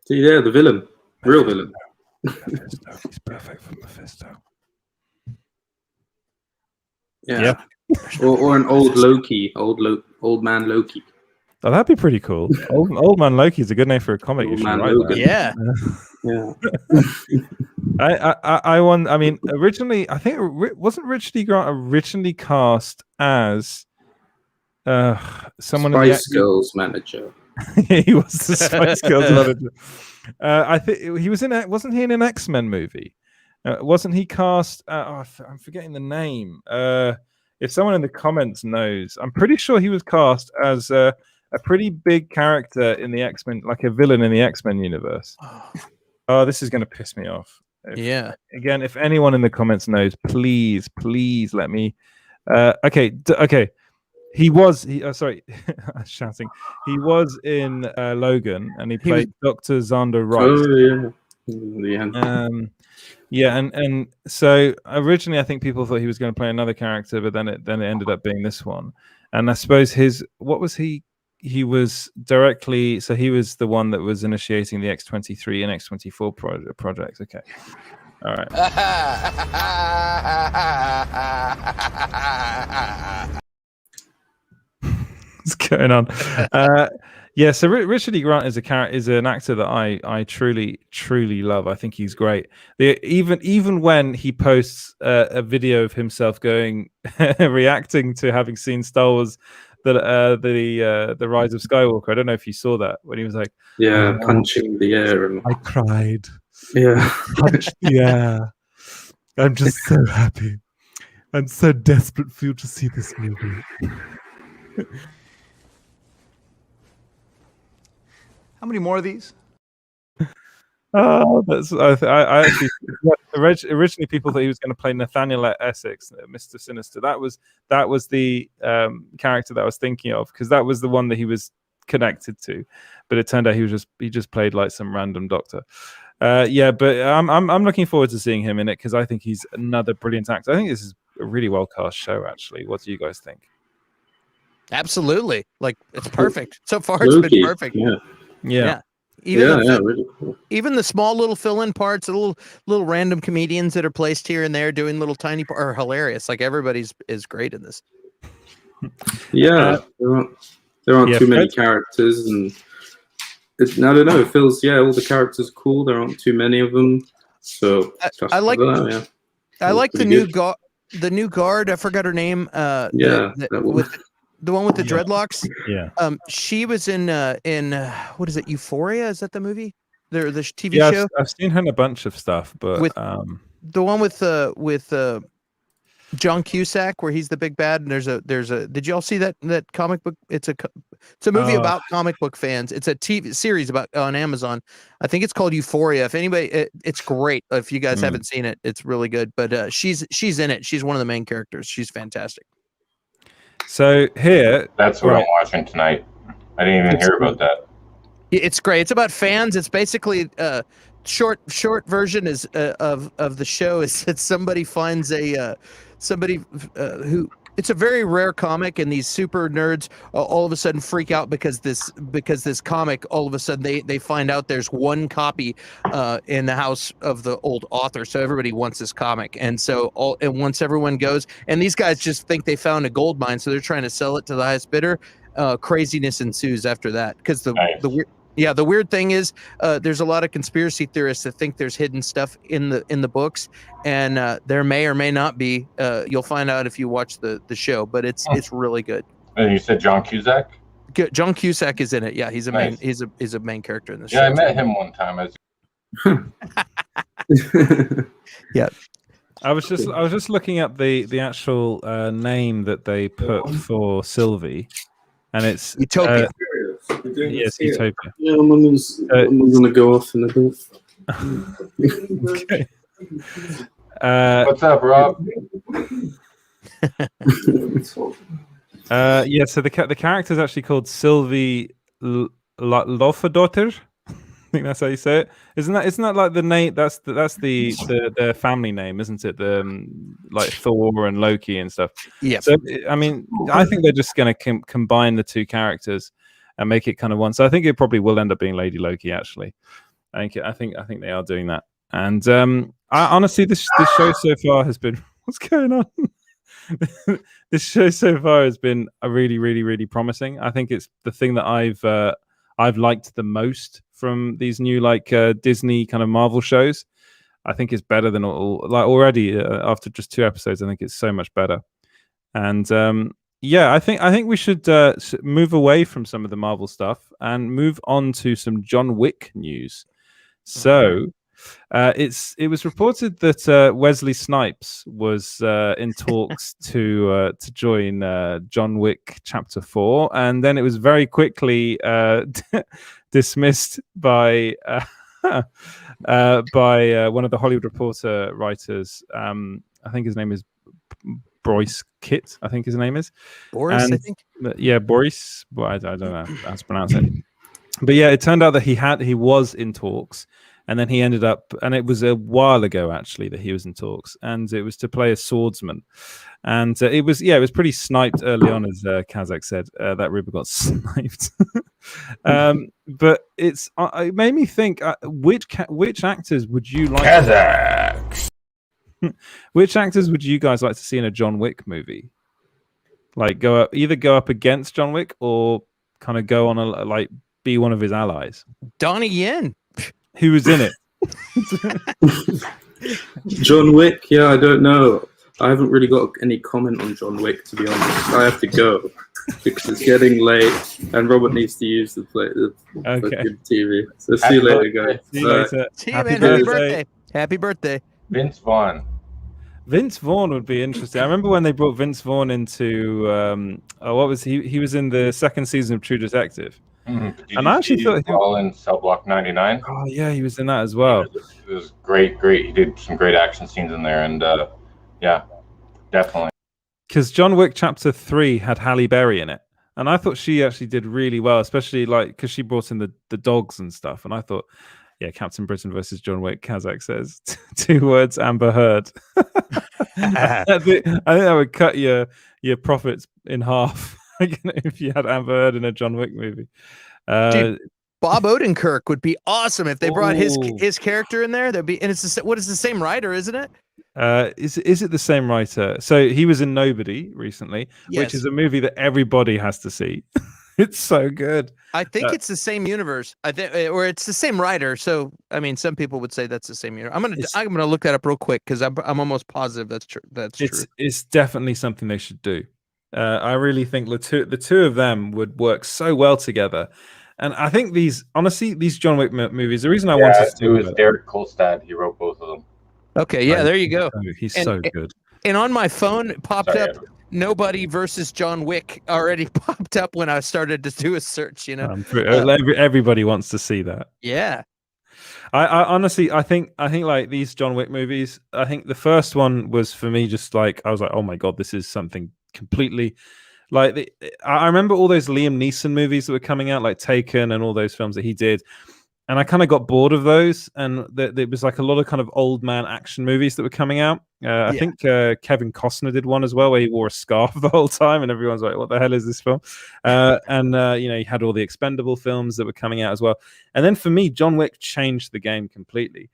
Yeah, the villain, real villain. Mephisto. He's perfect for Mephisto. Yeah. or an old Loki, old man Loki. Oh, that'd be pretty cool. Old man Loki is a good name for a comic. You should write that. Yeah. I mean, originally, I think wasn't Richard E. Grant originally cast as someone Spice Girls manager. He was the Spice Girls manager. I think he was wasn't he in an X-Men movie? Wasn't he cast? I'm forgetting the name. If someone in the comments knows, I'm pretty sure he was cast as a pretty big character in the X-Men, like a villain in the X-Men universe. Oh, this is going to piss me off. Again, if anyone in the comments knows, please let me. Okay. He was. Sorry, shouting. He was in Logan, and he played Dr. Xander Wright. Oh yeah. Yeah, and so originally I think people thought he was going to play another character, but then it ended up being this one. And I suppose he was directly, so he was the one that was initiating the X-23 and X-24 projects. Okay. All right. What's going on? Yeah, so Richard E. Grant is an actor that I truly love. I think he's great. Even when he posts a video of himself going reacting to having seen Star Wars, the Rise of Skywalker. I don't know if you saw that when he was like, punching the air, and I cried. Yeah, punched the air. I'm just so happy. I'm so desperate for you to see this movie. How many more of these? Oh, I actually originally people thought he was going to play Nathaniel Essex, Mr. Sinister. That was the character that I was thinking of, because that was the one that he was connected to, but it turned out he just played like some random doctor. But I'm looking forward to seeing him in it, because I think he's another brilliant actor. I think this is a really well cast show. Actually, what do you guys think? Absolutely, like it's perfect so far. It's been perfect. Yeah. Really cool. Even the small little fill-in parts, the little random comedians that are placed here and there doing little tiny are hilarious. Like everybody's is great in this. Yeah, there aren't too many characters, and I don't know. It feels all the characters are cool. There aren't too many of them, so I like that, I like the new guard. I forgot her name. With the one with the dreadlocks. Yeah. She was in what is it? Euphoria? Is that the movie? The TV show? I've seen her in a bunch of stuff, but with the one with John Cusack, where he's the big bad, and there's a. Did you all see that comic book? It's a movie about comic book fans. It's a TV series on Amazon. I think it's called Euphoria. If anybody, it's great. If you guys haven't seen it, it's really good. But she's in it. She's one of the main characters. She's fantastic. So here, that's what I'm watching tonight. I didn't even hear about that. It's great. It's about fans. It's basically short version is of the show is that somebody finds somebody who it's a very rare comic, and these super nerds all of a sudden freak out because this comic all of a sudden they find out there's one copy in the house of the old author, so everybody wants this comic, and so once everyone goes, and these guys just think they found a gold mine, so they're trying to sell it to the highest bidder. Craziness ensues after that because the weird thing is there's a lot of conspiracy theorists that think there's hidden stuff in the books, and there may or may not be. You'll find out if you watch the show, but it's really good. And you said John Cusack? John Cusack is in it. Yeah, he's a main character in the show. Yeah, I met him one time. Yeah. I was just looking up the actual name that they put for Sylvie, and it's Utopia. Yes, Utopia. Yeah, Mum's gonna go off in a bit. Okay. What's up, Rob? So the character is actually called Sylvie Lofadottir. I think that's how you say it. Isn't that like the name? That's their family name, isn't it? The like Thor and Loki and stuff. Yeah. So I mean, I think they're just going to combine the two characters and make it kind of one. So I think it probably will end up being Lady Loki. Actually, I think they are doing that. And I honestly, this show so far has been what's going on. This show so far has been a really, really, really promising. I think it's the thing that I've liked the most from these new Disney kind of Marvel shows. I think it's better than already after just 2 episodes. I think it's so much better. And I think we should move away from some of the Marvel stuff and move on to some John Wick news. So it was reported that Wesley Snipes was in talks to join John Wick Chapter 4, and then it was very quickly dismissed by one of the Hollywood Reporter writers. I think his name is Boris Kit. I think his name is Boris. I think. Yeah, Boris. Well, I don't know how to pronounce it. But yeah, it turned out that he was in talks. And then he ended up, and it was a while ago actually that he was in talks, and it was to play a swordsman, and it was pretty sniped early on, as Kazakh said. That Ripper got sniped, but it made me think: which actors would you like? Kazakhs. Which actors would you guys like to see in a John Wick movie? Like either go up against John Wick or kind of go on be one of his allies. Donnie Yen. Who was in it? John Wick? Yeah, I don't know. I haven't really got any comment on John Wick, to be honest. I have to go because it's getting late, and Robert needs to use the good TV. So see you later, guys. See you later. See you, man. Happy birthday. Happy birthday. Vince Vaughn. Vince Vaughn would be interesting. I remember when they brought Vince Vaughn into what was he was in the 2nd season of True Detective. And I actually thought he was in Cell Block 99. Oh yeah, he was in that as well. It was great. He did some great action scenes in there, and yeah, definitely. Because John Wick Chapter 3 had Halle Berry in it, and I thought she actually did really well, especially because she brought in the dogs and stuff. And I thought, yeah, Captain Britain versus John Wick. Kazakh says 2 words. Amber Heard. I think that would cut your profits in half. If you had Amber Heard in a John Wick movie. Bob Odenkirk would be awesome if they brought Ooh. his character in there. That'd be, and it's what is the same writer, isn't it? Is it the same writer? So he was in Nobody recently, which is a movie that everybody has to see. It's so good. I think it's the same universe. I think, or it's the same writer. So I mean, some people would say that's the same universe. I'm gonna look that up real quick because I'm almost positive that's true. That's true. It's definitely something they should do. I really think the two of them would work so well together. And I think these John Wick movies, the reason I wanted to do it was Derek Kolstad. He wrote both of them. Okay, yeah, there you go. He's so good. And on my phone, it popped up Nobody versus John Wick already popped up when I started to do a search. Everybody wants to see that. Yeah. I honestly, I think like these John Wick movies, I think the first one was for me just like, I was like, oh my God, this is something completely like, I remember all those Liam Neeson movies that were coming out, like Taken and all those films that he did. And I kind of got bored of those. And it was like a lot of kind of old man action movies that were coming out. I think Kevin Costner did one as well, where he wore a scarf the whole time. And everyone's like, what the hell is this film? He had all the Expendable films that were coming out as well. And then for me, John Wick changed the game completely.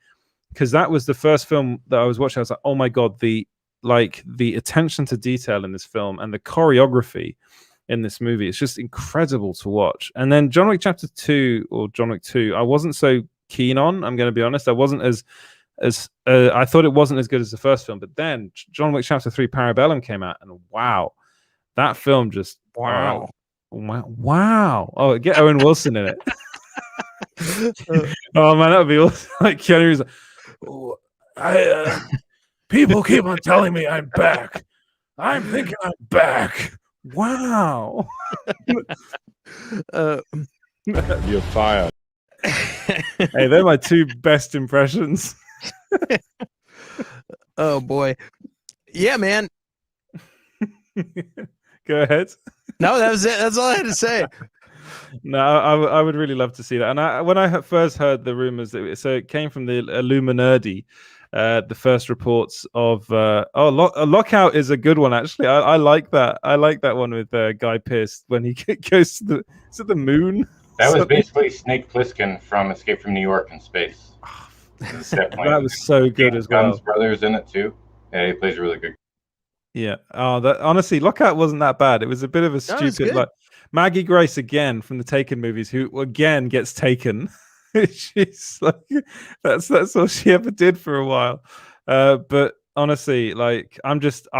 Because that was the first film that I was watching. I was like, oh my God, the attention to detail in this film and the choreography in this movie, it's just incredible to watch. And then John Wick Chapter 2 or John Wick 2, I wasn't so keen on, I'm going to be honest. I wasn't as I thought it wasn't as good as the first film. But then John Wick Chapter 3 Parabellum came out, and wow, that film just wow. Oh, get Owen Wilson in it. Oh man, that would be awesome. Like Keanu Reeves, people keep on telling me I'm back. I'm thinking I'm back. Wow. You're fired. Hey, they're my two best impressions. Oh boy. Yeah, man. Go ahead. No, that was it. That's all I had to say. No, I would really love to see that. And when I first heard the rumors, so it came from the Illuminati. The first reports of Lockout is a good one actually. I like that. I like that one with Guy Pearce when he goes to the moon. That was basically Snake Plissken from Escape from New York in space. That was so good as well. Gunn's brother's in it too. Yeah, he plays really good. Yeah. Oh, honestly, Lockout wasn't that bad. It was a bit of a stupid like Maggie Grace again from the Taken movies, who again gets taken. She's like, that's all she ever did for a while. But honestly, like I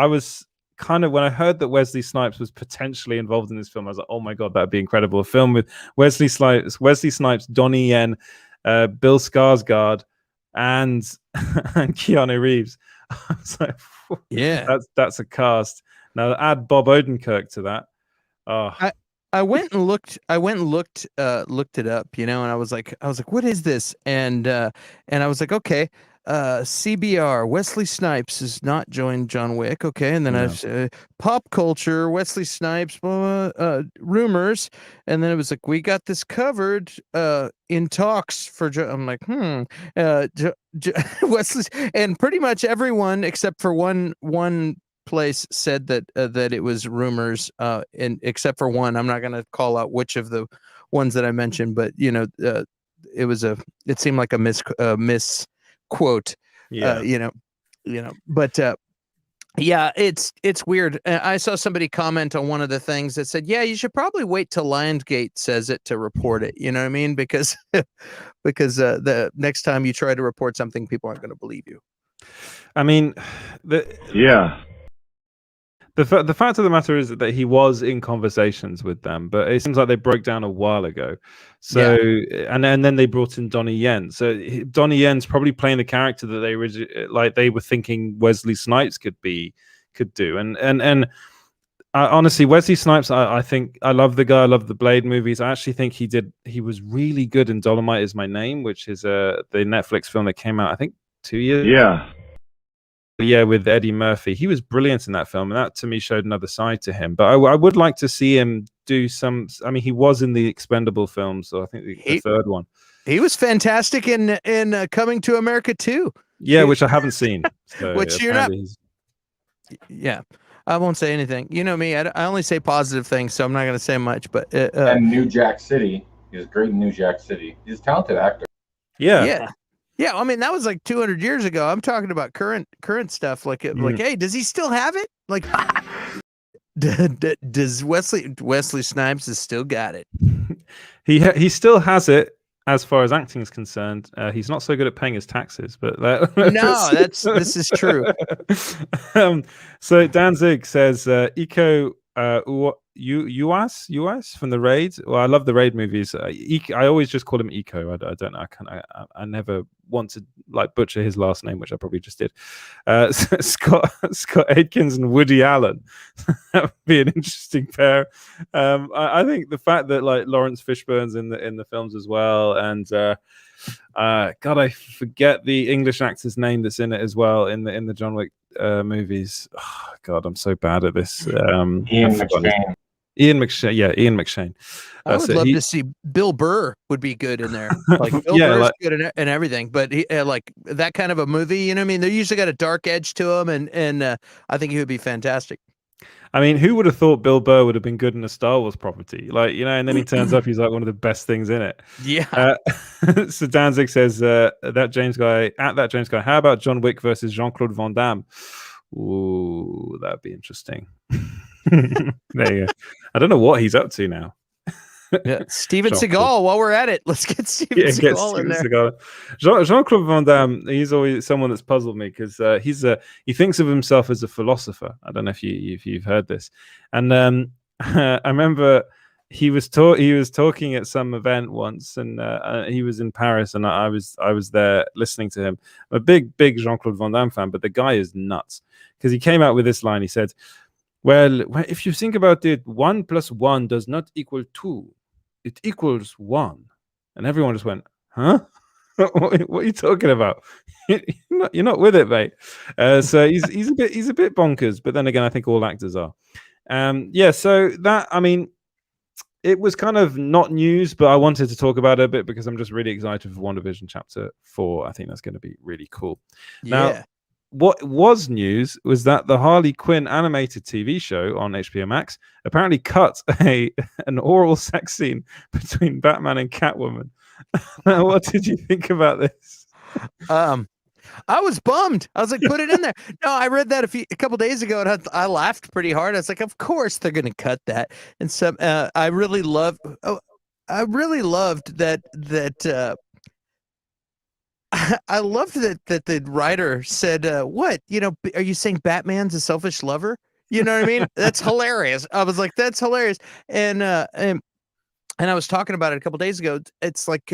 was kind of, when I heard that Wesley Snipes was potentially involved in this film, I was like, oh my God, that'd be incredible. A film with Wesley Snipes, Donnie Yen, Bill Skarsgård, and Keanu Reeves. I was like, yeah, that's a cast. Now add Bob Odenkirk to that. Oh. I went and looked it up, and I was like, what is this? And I was like, okay, CBR, Wesley Snipes has not joined John Wick. Okay. And then I've pop culture, Wesley Snipes, rumors. And then it was like, we got this covered, in talks for, I'm like, Wesley, and pretty much everyone except for one place said that it was rumors, and except for one. I'm not going to call out which of the ones that I mentioned, but it seemed like a misquote. Yeah. But yeah, it's weird. I saw somebody comment on one of the things that said, yeah, you should probably wait till Lionsgate says it to report it. You know what I mean? Because the next time you try to report something, people aren't going to believe you. I mean, The fact of the matter is that he was in conversations with them, but it seems like they broke down a while ago. So, and then they brought in Donnie Yen. So Donnie Yen's probably playing the character that they were thinking Wesley Snipes could do. And honestly, Wesley Snipes, I think I love the guy. I love the Blade movies. I actually think he was really good in Dolomite Is My Name, which is the Netflix film that came out, I think 2 years ago. Yeah, with Eddie Murphy. He was brilliant in that film, and that to me showed another side to him. But I would like to see him do some. I mean, he was in the Expendable films, so I think the third one. He was fantastic in Coming to America too. Yeah, which I haven't seen. So which you're not. Yeah, I won't say anything. You know me. I only say positive things, so I'm not going to say much. But and New Jack City, He was great in New Jack City. He's a talented actor. Yeah. I mean, that was like 200 years ago. I'm talking about current stuff. Like, hey, does he still have it? Like, does Wesley Snipes has still got it? He still has it. As far as acting is concerned, he's not so good at paying his taxes, but this is true. So Danzig says Eco US from the Raid. Well, I love the Raid movies. I always just call him Eco. I don't know. I never want to like butcher his last name, which I probably just did. Scott Adkins and Woody Allen. That would be an interesting pair. I think the fact that like Lawrence Fishburne's in the films as well, and God, I forget the English actor's name that's in it as well in the John Wick movies. Oh, God, I'm so bad at this. Ian McShane. Ian McShane. I would love to see Bill Burr would be good in there. Like Bill Burr's good in everything, but he like that kind of a movie. You know what I mean? They usually got a dark edge to him, and I think he would be fantastic. I mean, who would have thought Bill Burr would have been good in a Star Wars property? Like, you know, and then he turns up, he's like one of the best things in it. Yeah. So Danzig says that James guy, how about John Wick versus Jean-Claude Van Damme? Ooh, that'd be interesting. There you go. I don't know what he's up to now. Yeah, Steven Seagal. While we're at it, let's get Steven Seagal in there. Jean-Claude Van Damme. He's always someone that's puzzled me because he thinks of himself as a philosopher. I don't know if you've heard this, and I remember he was talking at some event once, and he was in Paris, and I was there listening to him. I'm a big Jean-Claude Van Damme fan, but the guy is nuts because he came out with this line. He said, "Well, if you think about it, 1 + 1 does not equal 2. It equals 1." And everyone just went, huh? What are you talking about? You're not with it, mate. So he's a bit bonkers, but then again, I think all actors are. So that, I mean, it was kind of not news, but I wanted to talk about it a bit because I'm just really excited for WandaVision Chapter 4. I think that's going to be really cool. Yeah. Now, what was news was that the Harley Quinn animated TV show on HBO Max apparently cut an oral sex scene between Batman and Catwoman. Now, what did you think about this? I was bummed. I was like, put it in there. No, I read that a couple days ago, and I laughed pretty hard. I was like, of course they're going to cut that. And so I really loved that. I loved that the writer said, "What? You know, are you saying Batman's a selfish lover?" You know what I mean? That's hilarious. I was like, "That's hilarious." And I was talking about it a couple days ago. It's like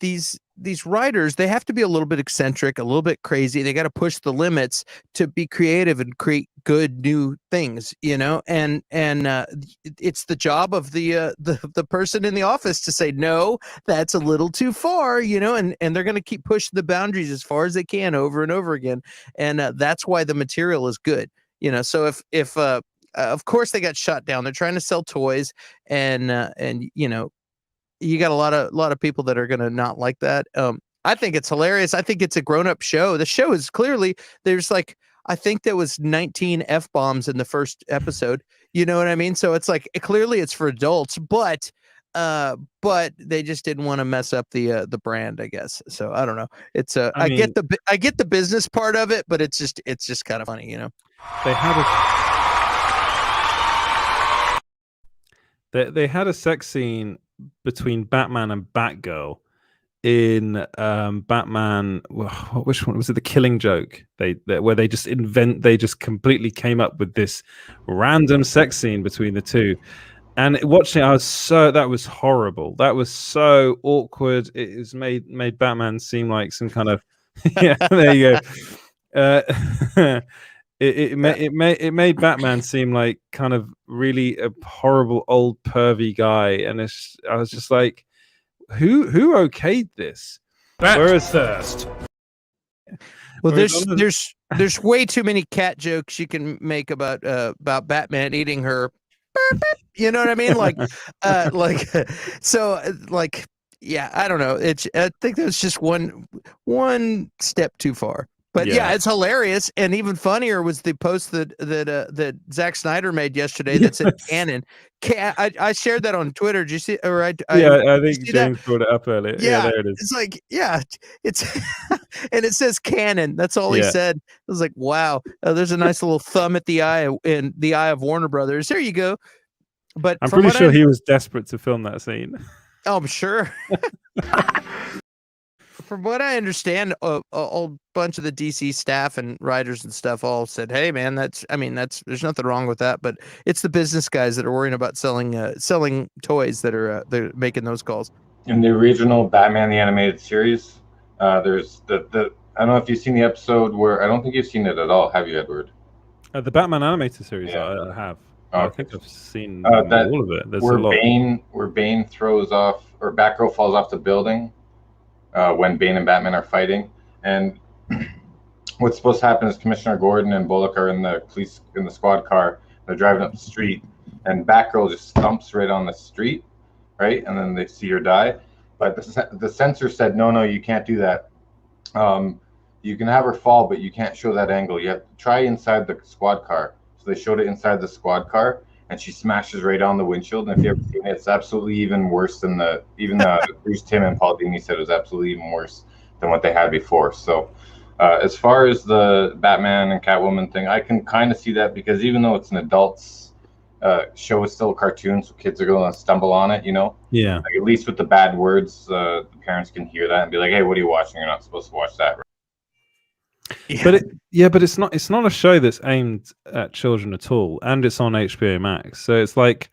these writers, they have to be a little bit eccentric, a little bit crazy. They got to push the limits to be creative and create good new things, you know. And it's the job of the person in the office to say, no, that's a little too far, you know. And they're going to keep pushing the boundaries as far as they can over and over again. And that's why the material is good, you know. So if of course they got shut down. They're trying to sell toys, and you know, you got a lot of people that are going to not like that. I think it's hilarious. I think it's a grown-up show. The show is clearly, there's like, I think there was 19 F-bombs in the first episode. You know what I mean? So it's like, clearly it's for adults, but they just didn't want to mess up the brand, I guess. So I don't know. It's I get the business part of it, but it's just kind of funny, you know. They had a sex scene between Batman and Batgirl in Batman. Which one was it? The Killing Joke. Where they just completely came up with this random sex scene between the two. And watching it, that was horrible. That was so awkward. It was made Batman seem like some kind of yeah. There you go. It made Batman seem like kind of really a horrible old pervy guy, and I was just like, who okayed this? First. Well, there's way too many cat jokes you can make about Batman eating her. You know what I mean? Yeah, I don't know. I think that was just one step too far. But yeah, it's hilarious, and even funnier was the post that Zack Snyder made yesterday that said canon. I shared that on Twitter. Did you see? Or I think James brought it up earlier. Yeah, there it is. It's like, it's and it says canon. That's all he said. I was like, wow. There's a nice little thumb at the eye in the eye of Warner Brothers. There you go. But I'm pretty sure he was desperate to film that scene. Oh, I'm sure. From what I understand, a bunch of the DC staff and writers and stuff all said, "Hey, man, there's nothing wrong with that." But it's the business guys that are worrying about selling toys that are they're making those calls. In the original Batman the Animated Series, there's the I don't know if you've seen the episode where I don't think you've seen it at all, have you, Edward? The Batman Animated Series, I have. Okay. I think I've seen all of it. There's a lot. Where Bane throws off, or Batgirl falls off the building. When Bane and Batman are fighting, and what's supposed to happen is Commissioner Gordon and Bullock are in the squad car. They're driving up the street, and Batgirl just stumps right on the street, right, and then they see her die. But the censor said, no, you can't do that. You can have her fall, but you can't show that angle. You have to try inside the squad car. So they showed it inside the squad car, and she smashes right on the windshield. And if you ever seen it, it's absolutely even worse than Bruce Timm and Paul Dini said it was absolutely even worse than what they had before. So as far as the Batman and Catwoman thing, I can kind of see that, because even though it's an adult's show, it's still a cartoon, so kids are going to stumble on it, Yeah. Like, at least with the bad words, the parents can hear that and be like, "Hey, what are you watching? You're not supposed to watch that." Right? Yeah. But it's not a show that's aimed at children at all, and it's on HBO Max. So it's like,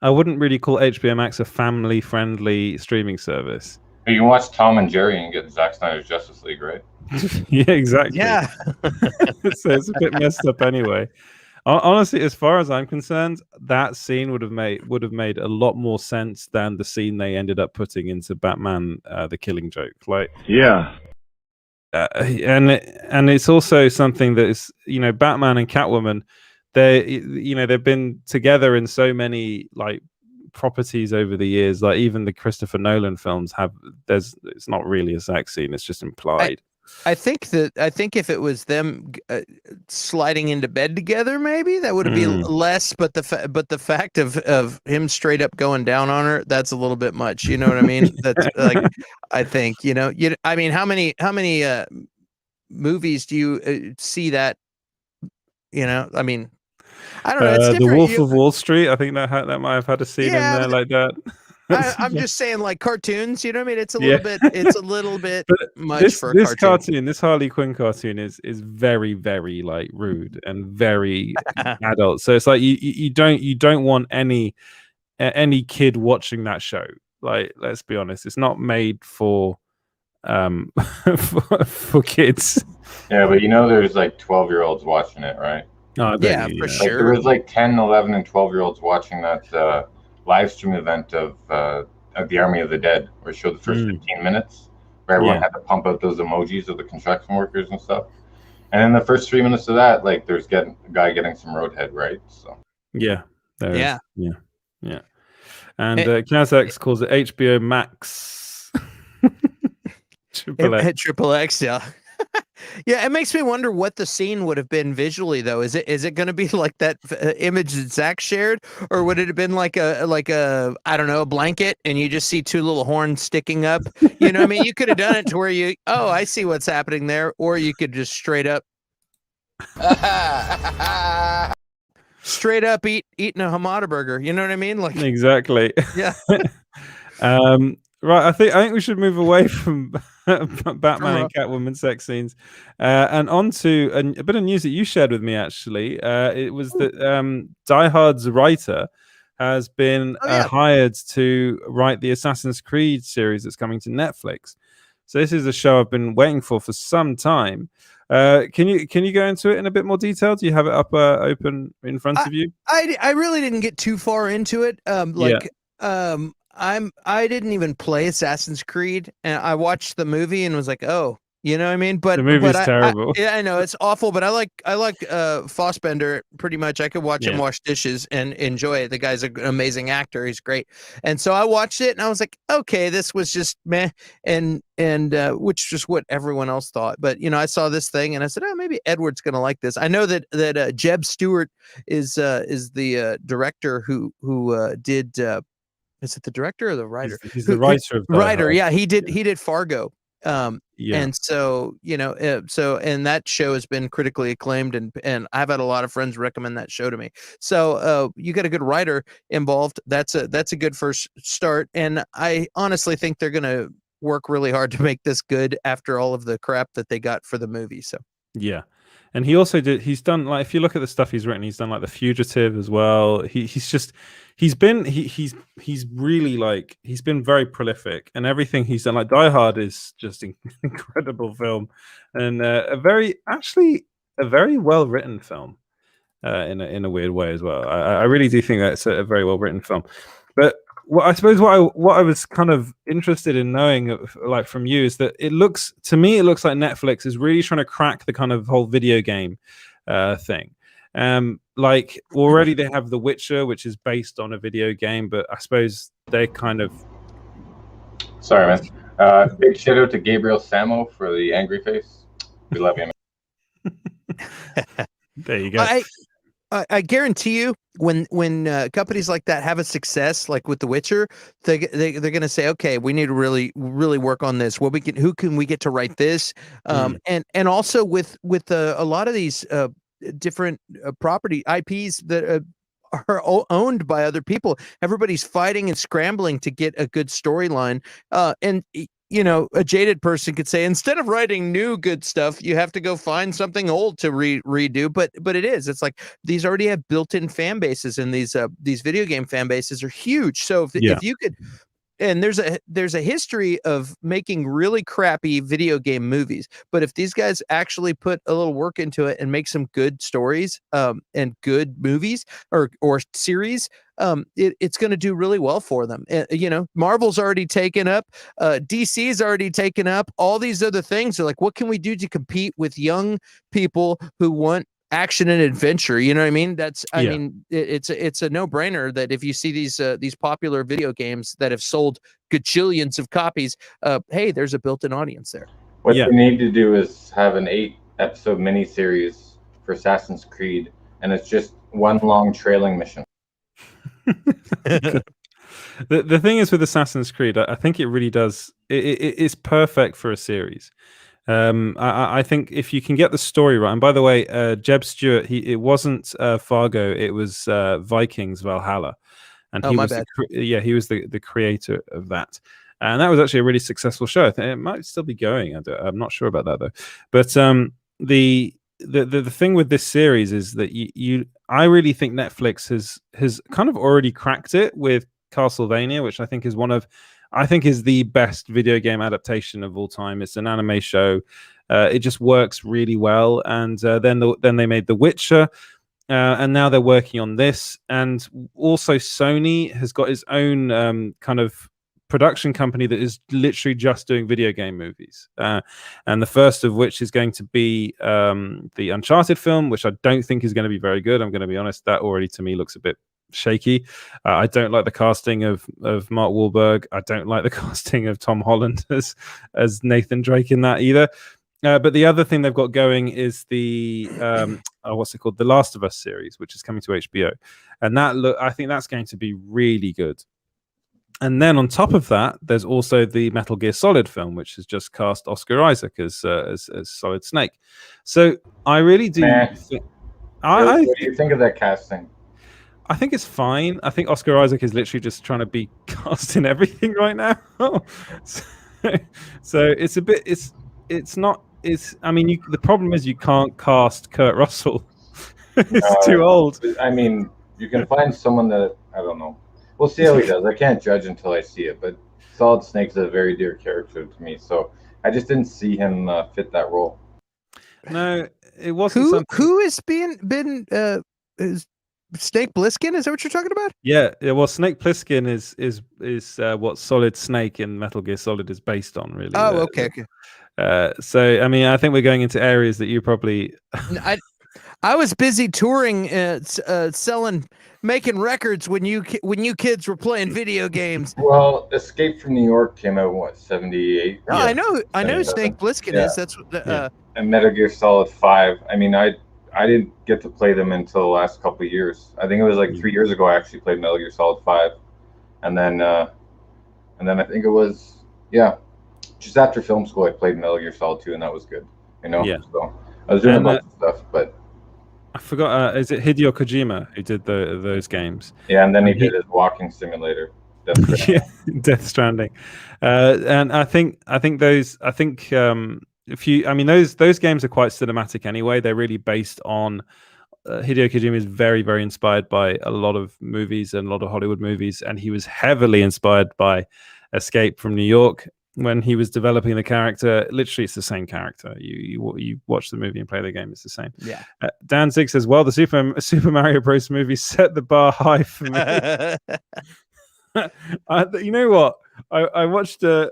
I wouldn't really call HBO Max a family-friendly streaming service. You can watch Tom and Jerry and get Zack Snyder's Justice League, right? Yeah, exactly. Yeah. So it's a bit messed up anyway. Honestly, as far as I'm concerned, that scene would have made a lot more sense than the scene they ended up putting into Batman: The Killing Joke. Like, Yeah. and it's also something that is, Batman and Catwoman, they've been together in so many like properties over the years. Like even the Christopher Nolan films it's not really a sex scene, it's just implied. I think if it was them sliding into bed together, maybe that would have been less. But the fact of him straight up going down on her, that's a little bit much. You know what I mean? That's like, I think I mean, how many movies do you see that? I mean, I don't know. It's The Wolf of Wall Street. I think that might have had a scene in there like that. I'm just saying, like cartoons, you know what I mean? It's a little bit, much for a this cartoon. This Harley Quinn cartoon is very, very like rude and very adult. So it's like you don't want any kid watching that show. Like, let's be honest, it's not made for for kids. Yeah, but there's like 12-year-olds watching it, right? Oh, yeah, for sure. There was like 10, 11, and 12-year-olds watching that live stream event of the Army of the Dead, where it showed the first 15 minutes, where everyone had to pump out those emojis of the construction workers and stuff. And in the first 3 minutes of that, like, there's a guy getting some roadhead, right? So yeah. Yeah. And Kazakh calls it HBO Max. Triple X, yeah. Yeah, it makes me wonder what the scene would have been visually, though. Is it going to be like that image that Zach shared, or would it have been like a I don't know, a blanket, and you just see two little horns sticking up? You know what I mean? You could have done it to where I see what's happening there, or you could just straight up eating a Hamada burger. You know what I mean? Like, exactly. Yeah. Right, I think we should move away from Batman and Catwoman sex scenes and on to a bit of news that you shared with me, actually. It was that Die Hard's writer has been hired to write the Assassin's Creed series that's coming to Netflix. So this is a show I've been waiting for some time. Can you go into it in a bit more detail? Do you have it up open in front of you? I really didn't get too far into it. I didn't even play Assassin's Creed, and I watched the movie and was like, oh, You know what I mean? The movie's terrible. Yeah, I know it's awful, but I like Fassbender pretty much. I could watch him wash dishes and enjoy it. The guy's an amazing actor. He's great. And so I watched it and I was like, okay, this was just meh, and which is what everyone else thought. But I saw this thing and I said, oh, maybe Edward's gonna like this. I know that Jeb Stewart is the director who did. Is it the director or the writer? He's the writer of writer. Yeah, he did Fargo. Yeah. And so and that show has been critically acclaimed, and I've had a lot of friends recommend that show to me. So you got a good writer involved. That's a good first start, and I honestly think they're gonna work really hard to make this good after all of the crap that they got for the movie. So yeah. And he's done, like, if you look at the stuff he's written, he's done like The Fugitive as well. He's really, like, he's been very prolific, and everything he's done, like Die Hard is just an incredible film, and a very well written film in a weird way as well. I really do think that's a very well written film. But what I was kind of interested in knowing, like, from you, is that it looks like Netflix is really trying to crack the kind of whole video game thing. Like, already they have The Witcher, which is based on a video game, but I suppose they kind of. Sorry, man. Big shout out to Gabriel Samo for the angry face. We love you, man. There you go. I guarantee you, when companies like that have a success, like with The Witcher, they're going to say, okay, we need to really work on this. Who can we get to write this? And also with a lot of these different property IPs that are owned by other people, everybody's fighting and scrambling to get a good storyline. And a jaded person could say, instead of writing new good stuff, you have to go find something old to redo. But it's like these already have built-in fan bases, and these video game fan bases are huge. So if you could. And there's a history of making really crappy video game movies, but if these guys actually put a little work into it and make some good stories and good movies or series, it's going to do really well for them. Marvel's already taken up, DC's already taken up. All these other things are like, what can we do to compete with young people who want action and adventure? You know what I mean? I mean, it's a no-brainer that if you see these popular video games that have sold gajillions of copies, hey, there's a built-in audience there. What they need to do is have an 8-episode miniseries for Assassin's Creed, and it's just one long trailing mission. The thing is with Assassin's Creed, I think it really does. It's perfect for a series. I think if you can get the story right, and by the way, Jeb Stewart, it wasn't Fargo, it was Vikings Valhalla, and he was the creator of that, and that was actually a really successful show. I think it might still be going. I'm not sure about that though. But the thing with this series is that I really think Netflix has kind of already cracked it with Castlevania, which I think is the best video game adaptation of all time. It's an anime show. It just works really well. And then they made The Witcher, and now they're working on this. And also Sony has got its own kind of production company that is literally just doing video game movies. And the first of which is going to be the Uncharted film, which I don't think is going to be very good. I'm going to be honest. That already to me looks a bit shaky. I don't like the casting of Mark Wahlberg. I don't like the casting of Tom Holland as Nathan Drake in that either. But the other thing they've got going is the what's it called, The Last of Us series, which is coming to HBO, and I think that's going to be really good. And then on top of that, there's also the Metal Gear Solid film, which has just cast Oscar Isaac as Solid Snake. So I really do. What do you think of that casting? I think it's fine. I think Oscar Isaac is literally just trying to be cast in everything right now. so it's a bit. I mean, the problem is you can't cast Kurt Russell. It's too old. I mean, you can find someone that I don't know. We'll see how he does. I can't judge until I see it, but Solid Snake's a very dear character to me, so I just didn't see him fit that role. No, it wasn't. Who has been is Snake Plissken? Is that what you're talking about? Yeah. Well, Snake Plissken is what Solid Snake in Metal Gear Solid is based on, really. Oh, okay. So I mean, I think we're going into areas that you probably. I was busy touring, making records when you kids were playing video games. Well, Escape from New York came out what 78. Oh, I know Snake Plissken is. That's what. And Metal Gear Solid 5. I mean, I didn't get to play them until the last couple of years. I think it was like 3 years ago I actually played Metal Gear Solid 5, and then I think it was just after film school I played Metal Gear Solid 2, and that was good. You know, so I was doing a bunch of stuff, but. I forgot. Is it Hideo Kojima who did those games? Yeah, and then he did his walking simulator. Death Stranding. And I think those games are quite cinematic anyway. They're really based on Hideo Kojima is very, very inspired by a lot of movies and a lot of Hollywood movies, and he was heavily inspired by Escape from New York when he was developing the character. Literally, it's the same character. You watch the movie and play the game, it's the same. Yeah. Dan Zig says, well, the Super Mario Bros. Movie set the bar high for me. You know what? I watched I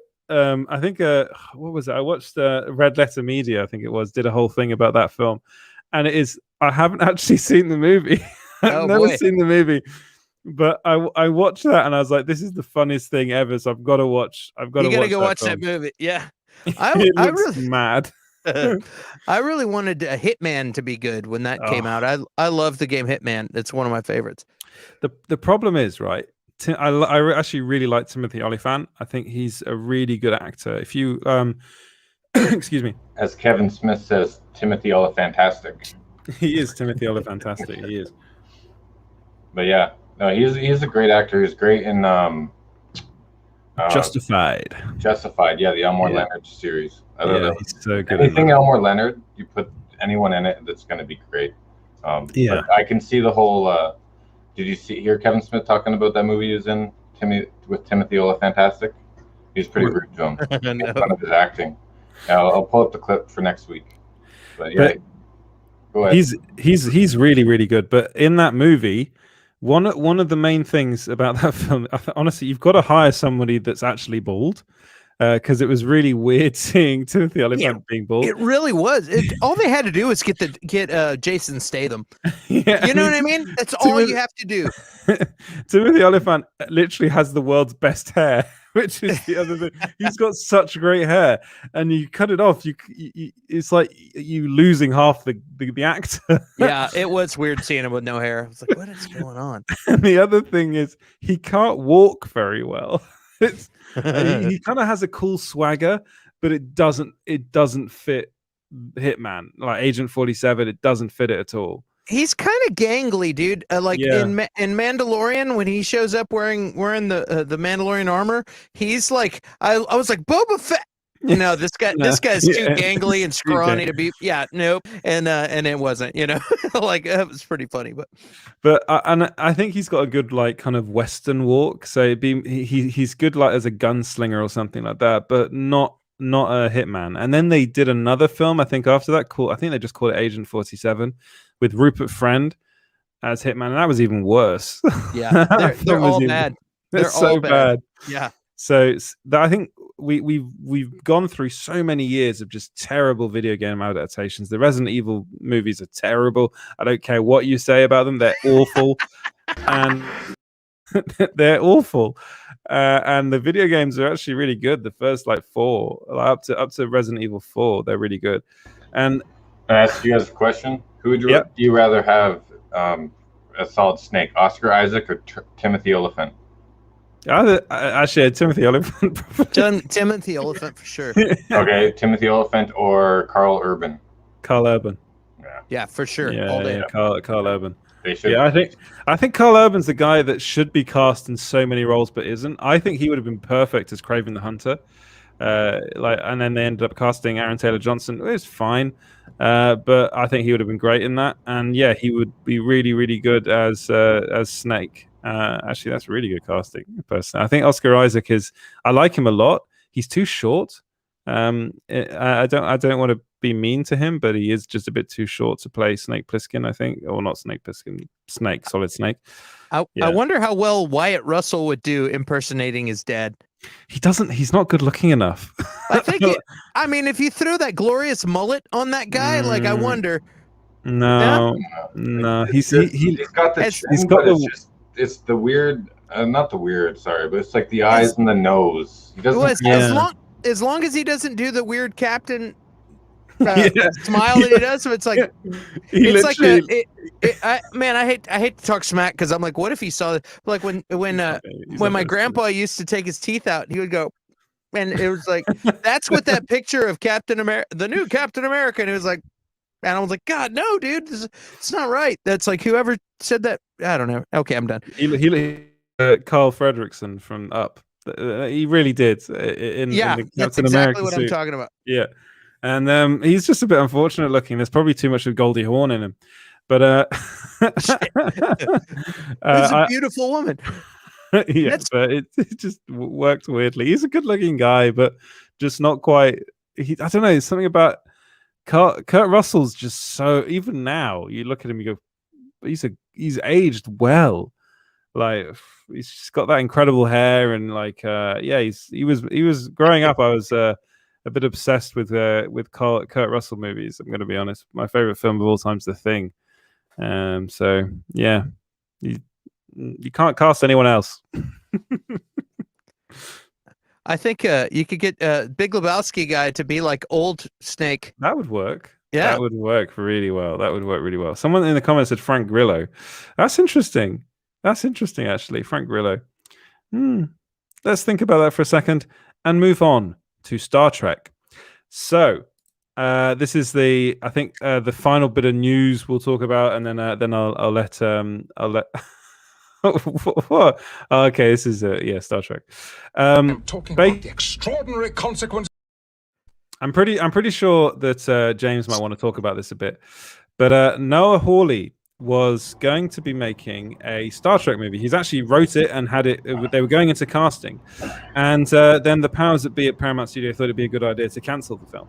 think what was it? I watched Red Letter Media, I think it was, did a whole thing about that film. And I haven't actually seen the movie. I've never seen the movie. But I watched that and I was like, this is the funniest thing ever. So I've got to watch. You gotta go watch that movie. Yeah. It looks mad. I really wanted a Hitman to be good when that came out. I love the game Hitman. It's one of my favorites. The problem is, right, I actually really like Timothy Olyphant. I think he's a really good actor. If you excuse me, as Kevin Smith says, Timothy Olyphantastic. He is Timothy Olyphantastic. He is. But yeah, no, he's a great actor. He's great in Justified. Justified, yeah, the Elmore Leonard series. He's so good. Anything Elmore Leonard, you put anyone in it, that's going to be great. But I can see the whole. Did you hear Kevin Smith talking about that movie he was in with Timothy Olyphantastic? He's pretty rude to him. No. Fun of his acting. I'll pull up the clip for next week. But yeah, go ahead. He's really, really good. But in that movie, one of the main things about that film, honestly, you've got to hire somebody that's actually bald. Because it was really weird seeing Timothy Olyphant being bald. It really was. All they had to do was get Jason Statham. You know what I mean? That's all you have to do. Timothy Olyphant literally has the world's best hair, which is the other thing. He's got such great hair, and you cut it off, it's like you losing half the actor. Yeah, it was weird seeing him with no hair. I was like, what is going on? And the other thing is he can't walk very well. He kind of has a cool swagger, but it doesn't fit Hitman, like Agent 47. It doesn't fit it at all. He's kind of gangly, dude. In Mandalorian, when he shows up wearing the Mandalorian armor, he's like, I was like, Boba Fett. No, this guy's too gangly and scrawny to be. Yeah, nope. And it wasn't. Like it was pretty funny, but I think he's got a good like kind of Western walk. So he's good like as a gunslinger or something like that, but not a hitman. And then they did another film, I think after that, I think they just called it Agent 47 with Rupert Friend as hitman, and that was even worse. Yeah, they're all bad. They're so bad. Yeah. So I think we've gone through so many years of just terrible video game adaptations. The Resident Evil movies are terrible. I don't care what you say about them; they're awful, and they're awful. And the video games are actually really good. The first like 4, up to Resident Evil 4, they're really good. And I ask you guys a question: who would you rather have as Solid Snake, Oscar Isaac or Timothy Olyphant? Actually, Timothy Olyphant. Timothy Olyphant for sure. Okay, Timothy Olyphant or Carl Urban? Carl Urban. Yeah, for sure. Yeah, all day. Carl Urban. They should. Yeah, I think Carl Urban's the guy that should be cast in so many roles but isn't. I think he would have been perfect as Kraven the Hunter. And then they ended up casting Aaron Taylor Johnson. It was fine, but I think he would have been great in that. And yeah, he would be really, really good as Snake. Actually, that's really good casting. Personally, I think Oscar Isaac I like him a lot. He's too short. I don't want to be mean to him, but he is just a bit too short to play Snake Plissken, I think. Or not Snake Plissken, Solid Snake. I wonder how well Wyatt Russell would do impersonating his dad. He doesn't. He's not good looking enough. I think. I mean, if you throw that glorious mullet on that guy, like I wonder. No, he's got the. He's got the. It's the weird. Not the weird. Sorry, but it's like the eyes and the nose. He doesn't. As long as he doesn't do the weird captain smile that he does, so it's like it's like I hate to talk smack because I'm like, what if he saw like when my grandpa used to take his teeth out, he would go, and it was like that's what that picture of Captain America, the new Captain America, and it was like, and I was like, God, no, dude, it's not right. That's like whoever said that. I don't know. Okay, I'm done. Carl Fredricksen from Up. He really did. In the that's Captain exactly America what suit. I'm talking about. Yeah, and he's just a bit unfortunate looking. There's probably too much of Goldie Hawn in him, but He's a beautiful woman. Yeah, but it just worked weirdly. He's a good-looking guy, but just not quite. I don't know. There's something about Kurt Russell's just so. Even now, you look at him, you go, he's aged well. Like he's just got that incredible hair, and like he was growing up. I was a bit obsessed with Kurt Russell movies. I'm going to be honest. My favorite film of all time is The Thing. So yeah, you can't cast anyone else. I think you could get Big Lebowski guy to be like old Snake. That would work. Yeah, that would work really well. Someone in the comments said Frank Grillo. That's interesting. Actually, Frank Grillo. Let's think about that for a second and move on to Star Trek. So, this is the final bit of news we'll talk about, and then I'll let. What? Okay, this is Star Trek. I'm talking about the extraordinary consequences. I'm pretty sure that James might want to talk about this a bit, but Noah Hawley was going to be making a Star Trek movie. He's actually wrote it and had it. They were going into casting, and then the powers that be at Paramount Studio thought it'd be a good idea to cancel the film.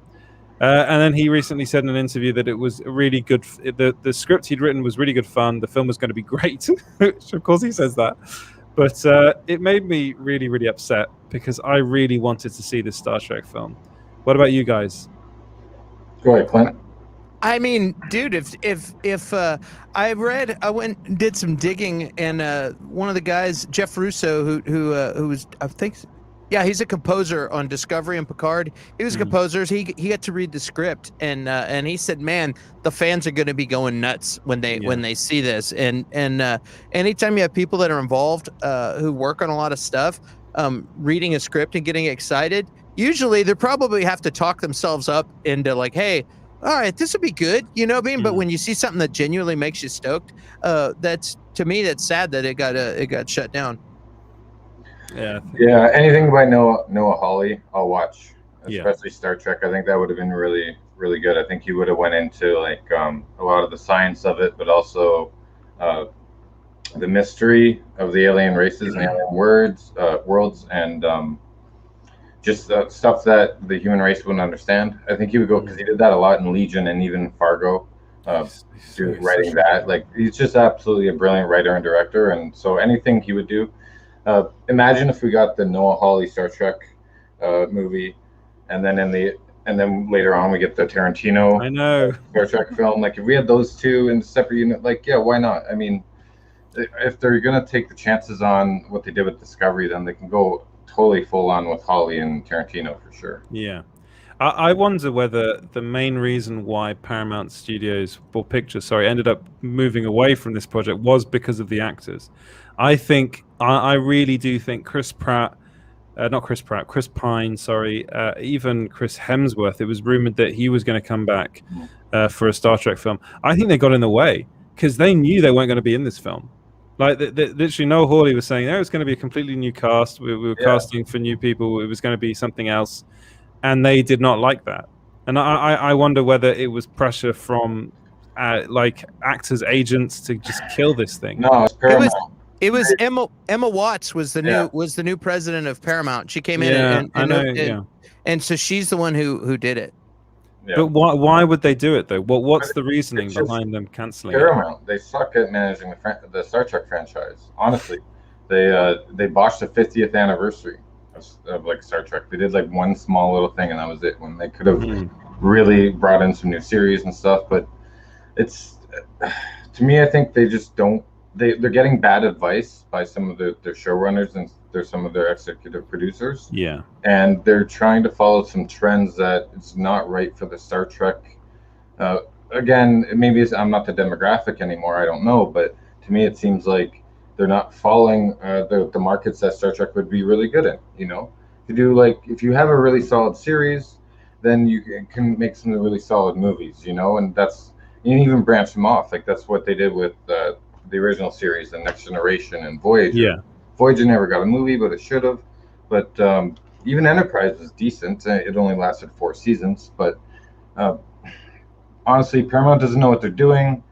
And then he recently said in an interview that it was really good. The script he'd written was really good fun. The film was going to be great, which of course he says that. But it made me really, really upset because I really wanted to see this Star Trek film. What about you guys? Go ahead, Clint. I mean, dude, if I went and did some digging, and one of the guys, Jeff Russo, who was, I think, yeah, he's a composer on Discovery and Picard. He was a composer. He got to read the script, and he said, man, the fans are going to be going nuts when they see this. And anytime you have people that are involved who work on a lot of stuff, reading a script and getting excited, usually they probably have to talk themselves up into like, hey, all right, this would be good, you know what I mean? But when you see something that genuinely makes you stoked, that's, to me, that's sad that it got shut down. Yeah. Anything by Noah Hawley, I'll watch. Especially Star Trek. I think that would have been really, really good. I think he would have went into like a lot of the science of it, but also the mystery of the alien races and alien worlds, and just stuff that the human race wouldn't understand. I think he would go, because he did that a lot in Legion and even Fargo, writing that. Like, he's just absolutely a brilliant writer and director, and so anything he would do. Imagine if we got the Noah Hawley Star Trek movie, and then later on we get the Tarantino Star Trek film. Like, if we had those two in separate unit, like, yeah, why not? I mean, if they're gonna take the chances on what they did with Discovery, then they can go totally full on with Hawley and Tarantino for sure. Yeah. I wonder whether the main reason why Paramount Studios or Pictures, ended up moving away from this project was because of the actors. I really do think Chris Pine, even Chris Hemsworth, it was rumored that he was going to come back for a Star Trek film. I think they got in the way because they knew they weren't going to be in this film. Like, literally, Noah Hawley was saying, it's going to be a completely new cast. We were casting for new people. It was going to be something else. And they did not like that. And I wonder whether it was pressure from, like, actors' agents to just kill this thing. No, it's Paramount. It was Emma Watts was the new president of Paramount. She came in and so she's the one who did it. Yeah. But why would they do it though? What's the reasoning behind them canceling Paramount? They suck at managing the Star Trek franchise. Honestly, they botched the 50th anniversary. of like Star Trek. They did like one small little thing, and that was it. When they could have really brought in some new series and stuff, but it's to me, I think they just don't. They're getting bad advice by some of their showrunners and some of their executive producers. Yeah, and they're trying to follow some trends that it's not right for the Star Trek. Again, maybe I'm not the demographic anymore. I don't know, but to me, it seems like they're not following the markets that Star Trek would be really good in. You know, if you have a really solid series, then you can make some really solid movies. You know, and you can even branch them off. Like that's what they did with the original series, The Next Generation and Voyager. Yeah. Voyager never got a movie, but it should have. But even Enterprise was decent. It only lasted 4 seasons. But honestly, Paramount doesn't know what they're doing.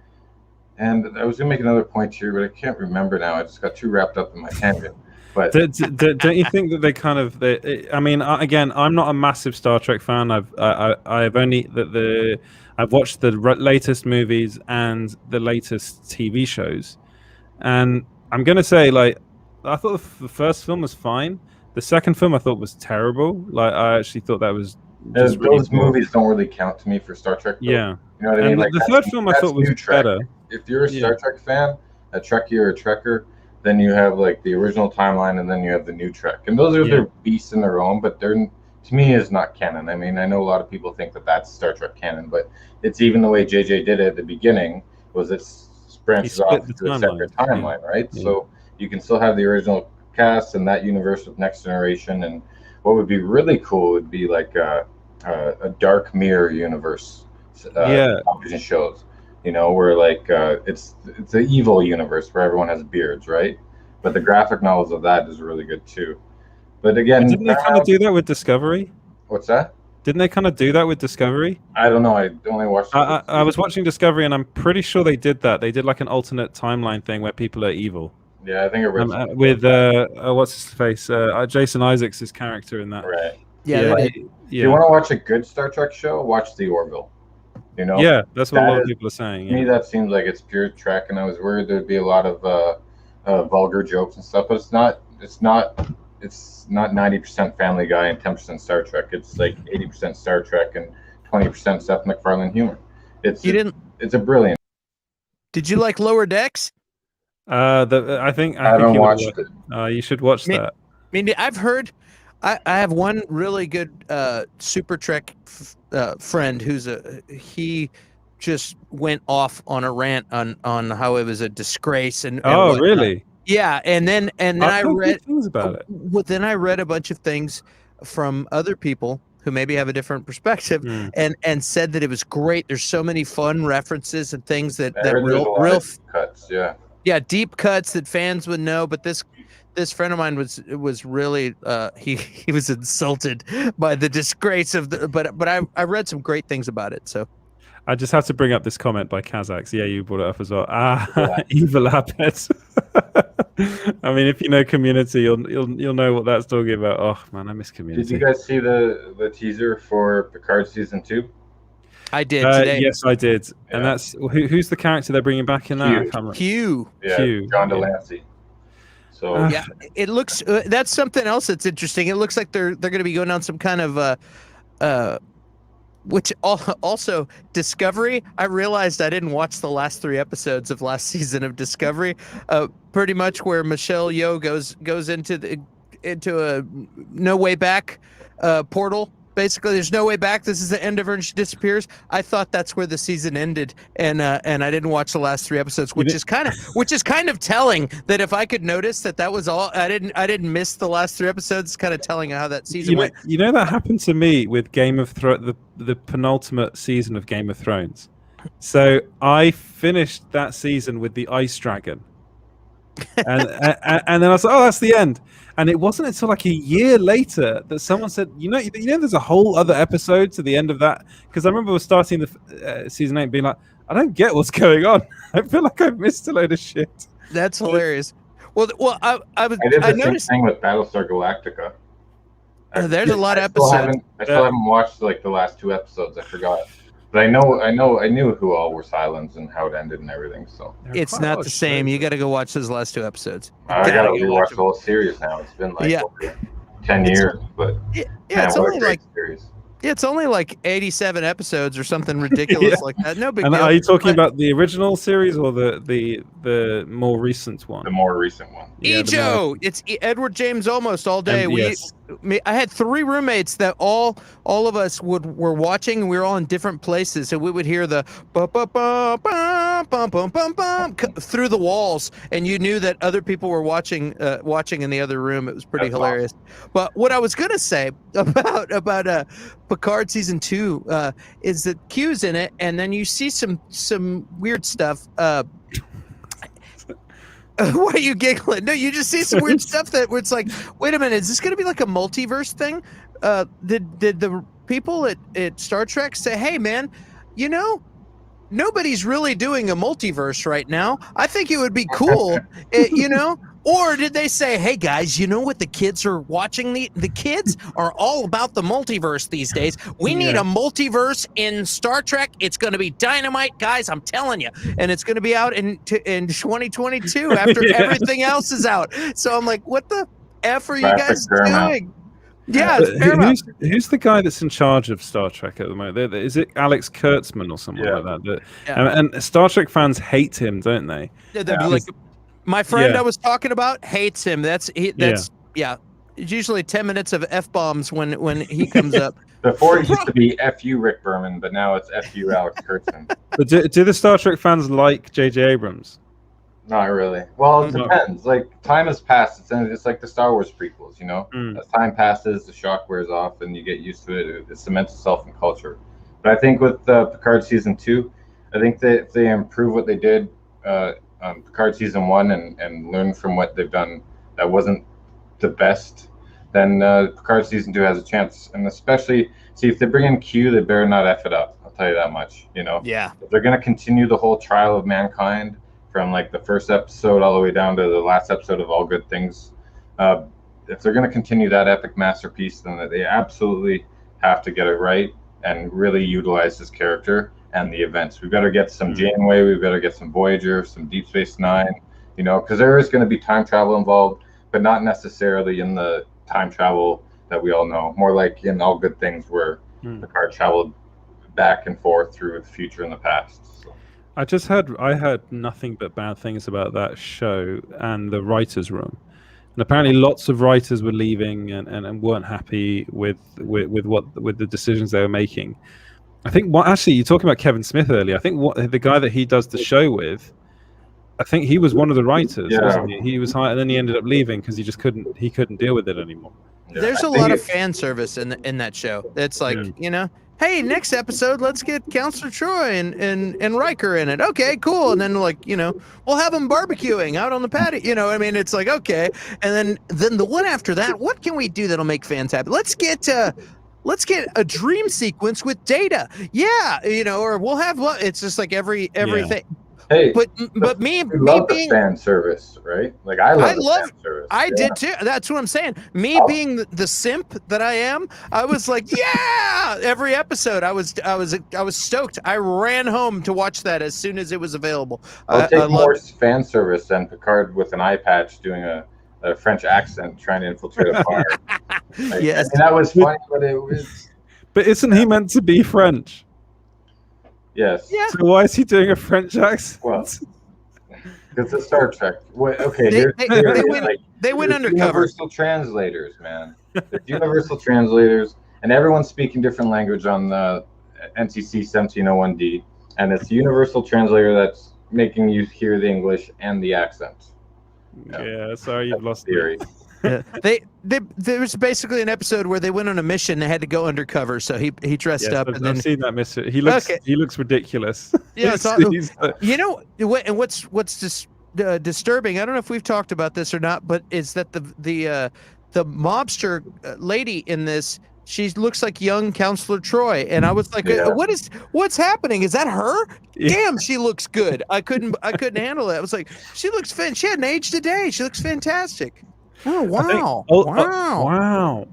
And I was going to make another point here, but I can't remember now. I just got too wrapped up in my tangent. But don't you think that they kind of? I mean, again, I'm not a massive Star Trek fan. I've watched the latest movies and the latest TV shows, and I'm going to say like. I thought the first film was fine. The second film I thought was terrible. Like I actually thought that was those movies don't really count to me for Star Trek. Though. Yeah, you know what I mean. Like the third film I thought was better. If you're a Star Trek fan, a Trekkie or a Trekker, then you have like the original timeline, and then you have the new Trek, and those are their beasts in their own. But they're to me is not canon. I mean, I know a lot of people think that that's Star Trek canon, but it's even the way JJ did it at the beginning was it branches off to a separate timeline, right? Yeah. So. You can still have the original cast and that universe with Next Generation, and what would be really cool would be like a dark mirror universe television shows, you know, where like it's an evil universe where everyone has beards, right? But the graphic novels of that is really good too. But again, didn't they kind of do that with Discovery? What's that? Didn't they kind of do that with Discovery? I don't know. I only watched. I was watching Discovery, and I'm pretty sure they did that. They did like an alternate timeline thing where people are evil. Yeah, I think it was with what's his face? Jason Isaacs' character in that. Right. Yeah. If you want to watch a good Star Trek show, watch The Orville. You know. Yeah, that's what a lot of people are saying. To me, that seems like it's pure Trek, and I was worried there'd be a lot of vulgar jokes and stuff, but it's not. It's not 90% Family Guy and 10% Star Trek. It's like 80% Star Trek and 20% Seth MacFarlane humor. It's a brilliant. Did you like Lower Decks? I think I haven't watched it. You should watch that. I mean, I've heard. I have one really good Super Trek friend he just went off on a rant on how it was a disgrace and really? Yeah, and then I read things about it. Well, then I read a bunch of things from other people who maybe have a different perspective and said that it was great. There's so many fun references and things that real cuts, yeah, deep cuts that fans would know. But this friend of mine was really he was insulted by the disgrace of the. But I read some great things about it. So I just have to bring up this comment by Kazakhs. Yeah, you brought it up as well. Evil Abed. I mean, if you know Community, you'll know what that's talking about. Oh man, I miss Community. Did you guys see the teaser for Picard season 2? I did today. Yes, I did. Yeah. And that's who's the character they're bringing back in that? Q. Yeah, Q. John Delancey. So yeah, it looks. That's something else that's interesting. It looks like they're going to be going down some kind of which also Discovery. I realized I didn't watch the last 3 episodes of last season of Discovery. Pretty much where Michelle Yeoh goes into a no way back portal. Basically, there's no way back. This is the end of her, and she disappears. I thought that's where the season ended, and I didn't watch the last 3 episodes, which is kind of telling that if I could notice that was all, I didn't miss the last 3 episodes. It's kind of telling how that season went. You know that happened to me with Game of Thrones, the penultimate season of Game of Thrones. So I finished that season with the Ice Dragon, and then I was like, oh, that's the end. And it wasn't until like a year later that someone said, you know, there's a whole other episode to the end of that. Because I remember we were starting the season 8 being like, I don't get what's going on. I feel like I've missed a load of shit. That's hilarious. Well, I did the same thing with Battlestar Galactica. There's a lot of episodes. I still haven't watched like the last 2 episodes. I forgot. But I knew who all were silenced and how it ended and everything. So it's not the same. You got to go watch those last 2 episodes. I got to rewatch the whole series now. It's been like 10 years, but yeah, man, it's what a only great like series. yeah, it's only like 87 episodes or something ridiculous like that. No big And deal. are you talking But about the original series or the more recent one? The more recent one. Yeah, the more- Ejo, it's Edward James Almost all day. yes. I had 3 roommates that all of us were watching, and we were all in different places, and we would hear the bum bum bum bum bum bum bum bum through the walls, and you knew that other people were watching in the other room. It was pretty hilarious. Awesome. But what I was gonna say about Picard season 2 is that Q's in it, and then you see some weird stuff. Why are you giggling? No, you just see some weird stuff where it's like, wait a minute, is this going to be like a multiverse thing? Did the people at Star Trek say, hey, man, nobody's really doing a multiverse right now. I think it would be cool, Or did they say, hey, guys, you know what the kids are watching? The kids are all about the multiverse these days. We need a multiverse in Star Trek. It's going to be dynamite, guys. I'm telling you. And it's going to be out in 2022 after everything else is out. So I'm like, what the F are you guys doing? Yeah, who's the guy that's in charge of Star Trek at the moment? Is it Alex Kurtzman or someone like that? And Star Trek fans hate him, don't they? My friend I was talking about hates him. That's It's usually 10 minutes of F-bombs when he comes up. Before it used to be F-you Rick Berman, but now it's F-you Alex Kurtzman. But do the Star Trek fans like J.J. Abrams? Not really. Well, it depends. Like, time has passed. It's like the Star Wars prequels, As time passes, the shock wears off, and you get used to it. It cements itself in culture. But I think with Picard season 2, I think that if they improve what they did Picard season 1 and learn from what they've done that wasn't the best, then Picard season 2 has a chance. And especially, see, if they bring in Q, they better not F it up. I'll tell you that much, Yeah. If they're going to continue the whole trial of mankind from like the first episode all the way down to the last episode of All Good Things, if they're going to continue that epic masterpiece, then they absolutely have to get it right and really utilize his character and the events. We've got to get some Janeway, we've got to get some Voyager, some Deep Space Nine, because there is going to be time travel involved, but not necessarily in the time travel that we all know. More like in All Good Things, where Picard traveled back and forth through the future and the past. So. I heard nothing but bad things about that show and the writers' room. And apparently, lots of writers were leaving and weren't happy with the decisions they were making. I think actually you're talking about Kevin Smith earlier. I think the guy that he does the show with, I think he was one of the writers. Wasn't he? He was hired, and then he ended up leaving because he couldn't deal with it anymore. There's a lot of fan service in that show. It's like hey, next episode, let's get Counselor Troy and Riker in it. Okay, cool. And then we'll have them barbecuing out on the patio. I mean, it's like, okay. And then the one after that, what can we do that'll make fans happy? Let's get a dream sequence with Data. Yeah, or we'll have it's just like everything. Hey, but me love being the fan service, right? Like I love fan service. I did too. That's what I'm saying. Me being the simp that I am, I was like, yeah. Every episode, I was stoked. I ran home to watch that as soon as it was available. I'll take more fan service than Picard with an eye patch doing a French accent trying to infiltrate a bar. Yes, that was funny, but it was. But isn't he meant to be French? Yes. Yeah. So why is he doing a French accent? Well, it's a Star Trek. Okay, they went undercover. Universal translators, man. There's universal translators, and everyone's speaking different language on the NCC 1701D, and it's the universal translator that's making you hear the English and the accent. Yeah, sorry, you've lost theory. There was basically an episode where they went on a mission. They had to go undercover, so he dressed up. I've seen that mission. He looks ridiculous. Yeah, and what's disturbing? I don't know if we've talked about this or not, but is that the mobster lady in this? She looks like young Counselor Troy, and I was like, "What's happening? Is that her? Damn, she looks good." I couldn't handle it. I was like, "She looks she hadn't aged a day. She looks fantastic." Oh wow! Wow!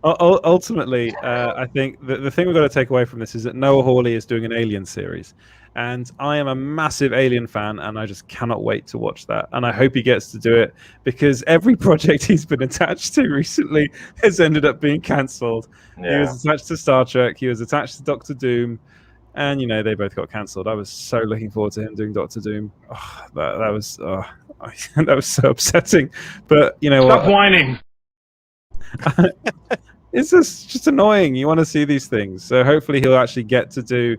Ultimately, I think the thing we've got to take away from this is that Noah Hawley is doing an Alien series, and I am a massive Alien fan, and I just cannot wait to watch that. And I hope he gets to do it because every project he's been attached to recently has ended up being cancelled. Yeah. He was attached to Star Trek. He was attached to Doctor Doom. And they both got cancelled. I was so looking forward to him doing Doctor Doom. Oh, that was that was so upsetting. But you know Stop what? whining. It's just annoying. You want to see these things. So hopefully he'll actually get to do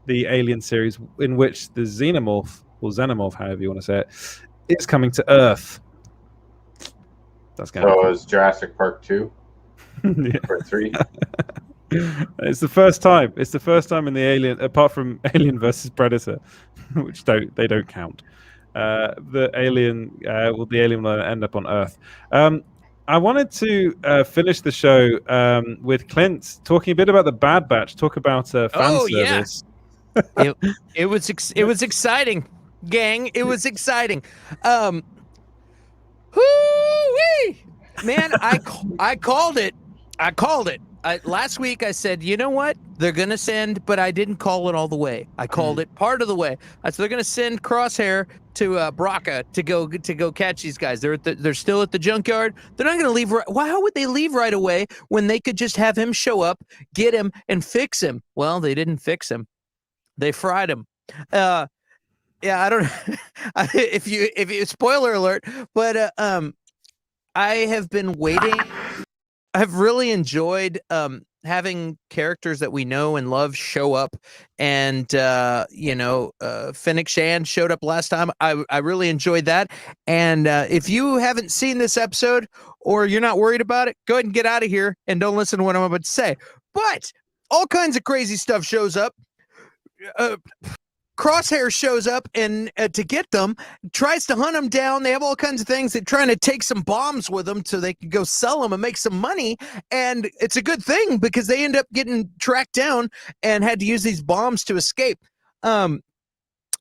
the Alien series in which the Xenomorph, or Xenomorph, however you want to say it, is coming to Earth. That's going. So is Jurassic Park 2 yeah. or 3? It's the first time. It's the first time in the Alien, apart from Alien versus Predator, which they don't count. The alien will end up on Earth. I wanted to finish the show with Clint talking a bit about the Bad Batch. Talk about fan service. Yeah. it was exciting, gang. It was exciting. Whoo-wee! Man, I called it. Last week I said, you know what? They're going to send, but I didn't call it all the way. I called it part of the way. I said they're going to send Crosshair to Braca to go catch these guys. They're still at the junkyard. They're not going to leave. How would they leave right away when they could just have him show up, get him, and fix him? Well, they didn't fix him. They fried him. Yeah, I don't. if you spoiler alert, but I have been waiting. I've really enjoyed having characters that we know and love show up, and Fennec Shand showed up last time. I really enjoyed that. And if you haven't seen this episode or you're not worried about it, go ahead and get out of here and don't listen to what I'm about to say. But all kinds of crazy stuff shows up. Crosshair shows up and to get them, tries to hunt them down. They have all kinds of things. They're trying to take some bombs with them so they can go sell them and make some money. And it's a good thing because they end up getting tracked down and had to use these bombs to escape. And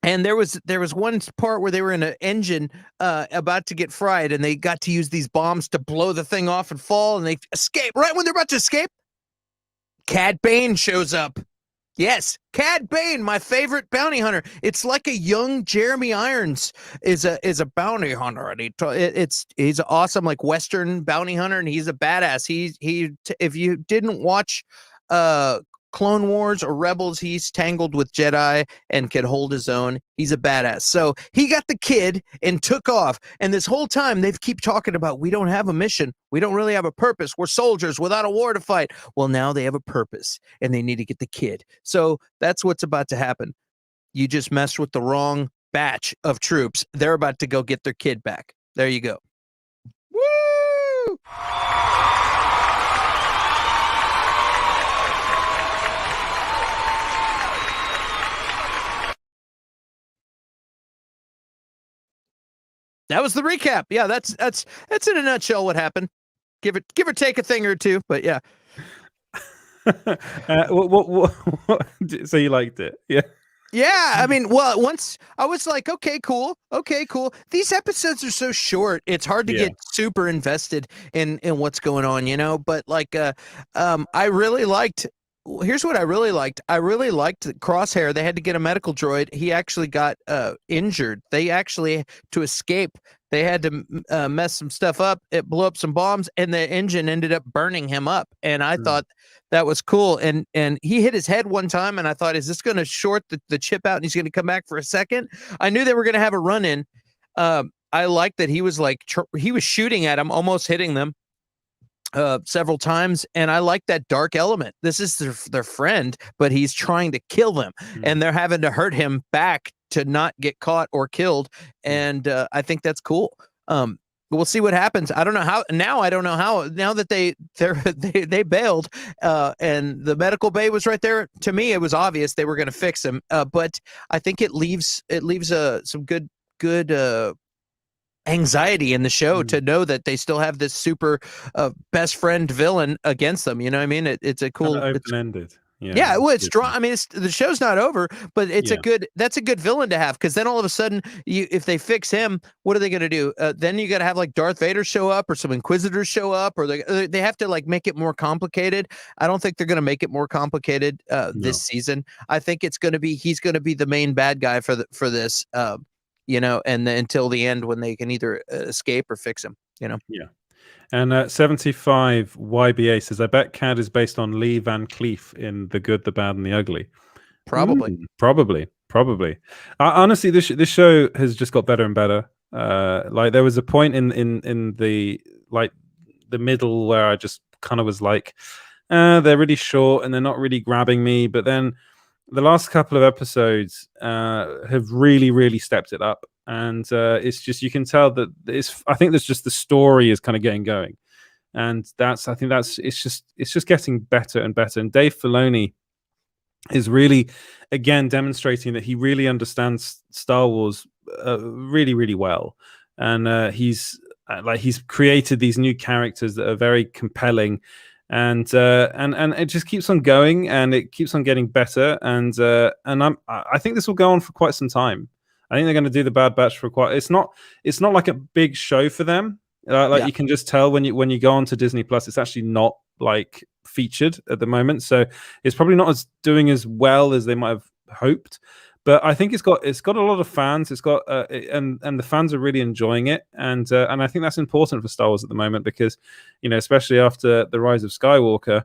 there was one part where they were in an engine about to get fried, and they got to use these bombs to blow the thing off and fall, and they escape. Right when they're about to escape, Cad Bane shows up. Yes, Cad Bane, my favorite bounty hunter. It's like a young Jeremy Irons is a bounty hunter, and he's an awesome like Western bounty hunter, and he's a badass. If you didn't watch Clone Wars or Rebels, he's tangled with Jedi and can hold his own. He's a badass. So he got the kid and took off. And this whole time they keep talking about, we don't have a mission. We don't really have a purpose. We're soldiers without a war to fight. Well, now they have a purpose and they need to get the kid. So that's what's about to happen. You just messed with the wrong batch of troops. They're about to go get their kid back. There you go. Woo! That was the recap. Yeah, that's in a nutshell what happened. Give or take a thing or two, but yeah. So you liked it? Yeah. Yeah, I mean, well, once I was like, okay, cool. These episodes are so short; it's hard to get super invested in what's going on, But like, I really liked. Here's what I really liked. I really liked Crosshair. They had to get a medical droid. He actually got injured. They actually, to escape, they had to mess some stuff up. It blew up some bombs, and the engine ended up burning him up. And I thought that was cool. And he hit his head one time, and I thought, is this going to short the chip out, and he's going to come back for a second? I knew they were going to have a run-in. I liked that he was like he was shooting at him, almost hitting them several times, and I like that dark element. This is their friend, but he's trying to kill them, and they're having to hurt him back to not get caught or killed. And I think that's cool. We'll see what happens. I don't know how now. I don't know how now that they bailed, and the medical bay was right there. To me, it was obvious they were going to fix him. But I think it leaves some good anxiety in the show to know that they still have this super best friend villain against them. You know what I mean? It's a cool open-ended. Yeah, well, it's drawn. I mean, the show's not over, but it's that's a good villain to have, because then all of a sudden, if they fix him, what are they going to do? Then you got to have like Darth Vader show up, or some Inquisitors show up, or they have to like make it more complicated. I don't think they're going to make it more complicated this season. I think he's going to be the main bad guy for this, and then until the end, when they can either escape or fix him. Yeah. And 75 YBA says, I bet Cad is based on Lee Van Cleef in The Good, the Bad, and the Ugly. Probably. Probably. Honestly, this show has just got better and better. Like there was a point in the middle where I just kind of was like, they're really short and they're not really grabbing me. But then the last couple of episodes have really, really stepped it up. And it's just, you can tell that I think there's just the story is kind of getting going, and it's just getting better and better. And Dave Filoni is really, again, demonstrating that he really understands Star Wars really, really well, and he's created these new characters that are very compelling, and it just keeps on going, and it keeps on getting better, and I think this will go on for quite some time. I think they're going to do the Bad Batch for quite. It's not like a big show for them. You can just tell when you go on to Disney Plus, it's actually not like featured at the moment. So it's probably not doing as well as they might have hoped. But I think it's got a lot of fans. It's got and the fans are really enjoying it. And I think that's important for Star Wars at the moment, because especially after the rise of Skywalker.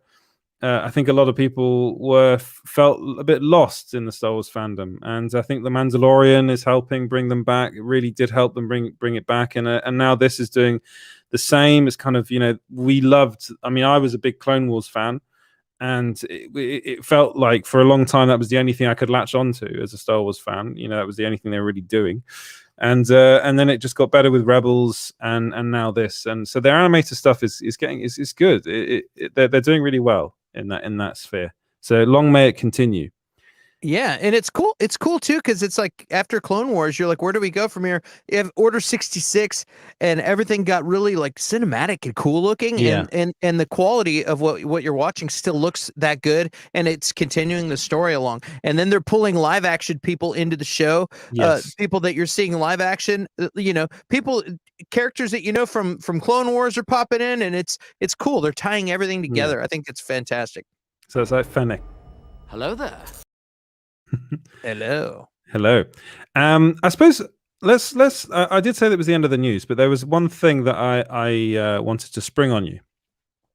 I think a lot of people felt a bit lost in the Star Wars fandom, and I think The Mandalorian is helping bring them back. It really did help them bring it back, and now this is doing the same. It's kind of we loved. I mean, I was a big Clone Wars fan, and it felt like for a long time that was the only thing I could latch onto as a Star Wars fan. That was the only thing they were really doing, and then it just got better with Rebels, and now this, and so their animated stuff is good. They're doing really well in that sphere. So long may it continue. Yeah, and it's cool. It's cool too, because it's like after Clone Wars, you're like, where do we go from here? You have Order 66, and everything got really like cinematic and cool looking, and the quality of what you're watching still looks that good, and it's continuing the story along. And then they're pulling live action people into the show. Yes. People that you're seeing live action, characters that from Clone Wars are popping in, and it's cool. They're tying everything together. I think it's fantastic. So it's like Fennec. Hello there. Hello. I suppose let's. I did say that was the end of the news, but there was one thing that I wanted to spring on you.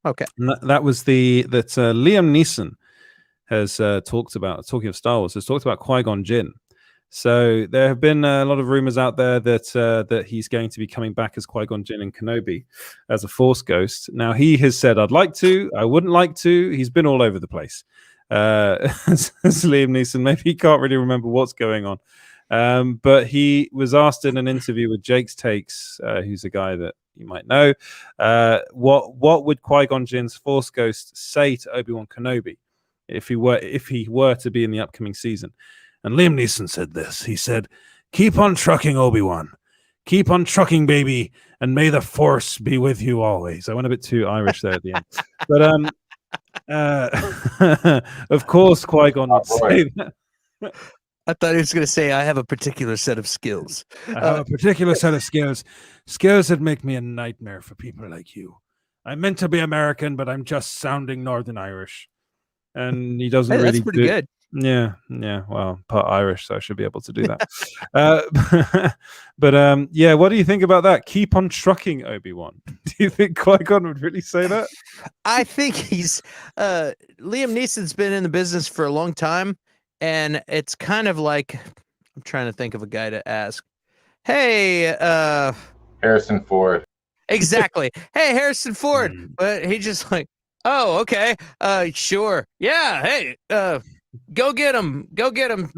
Okay. And that was that Liam Neeson has talked about, talking of Star Wars, has talked about Qui-Gon Jinn. So there have been a lot of rumors out there that he's going to be coming back as Qui-Gon Jinn and Kenobi as a Force ghost. Now he has said, "I'd like to, I wouldn't like to." He's been all over the place. As Liam Neeson, maybe he can't really remember what's going on, but he was asked in an interview with Jake's Takes, who's a guy that you might know, what would Qui-Gon Jinn's Force ghost say to Obi-Wan Kenobi if he were to be in the upcoming season? And Liam Neeson said this. He said, "Keep on trucking, Obi-Wan. Keep on trucking, baby, and may the Force be with you always." I went a bit too Irish there at the end, but of course, Qui-Gon would say that. I thought he was going to say, "I have a particular set of skills." I have a particular set of skills that make me a nightmare for people like you. I'm meant to be American, but I'm just sounding Northern Irish. And he doesn't That's pretty good. Yeah. Well, part Irish, so I should be able to do that. But yeah, what do you think about that? Keep on trucking, Obi-Wan. Do you think Qui-Gon would really say that? I think he's Liam Neeson's been in the business for a long time, and it's kind of like, I'm trying to think of a guy to ask. Hey, Harrison Ford. Exactly. Hey, Harrison Ford. But he just like, oh, okay. Sure. Yeah. Hey, go get him,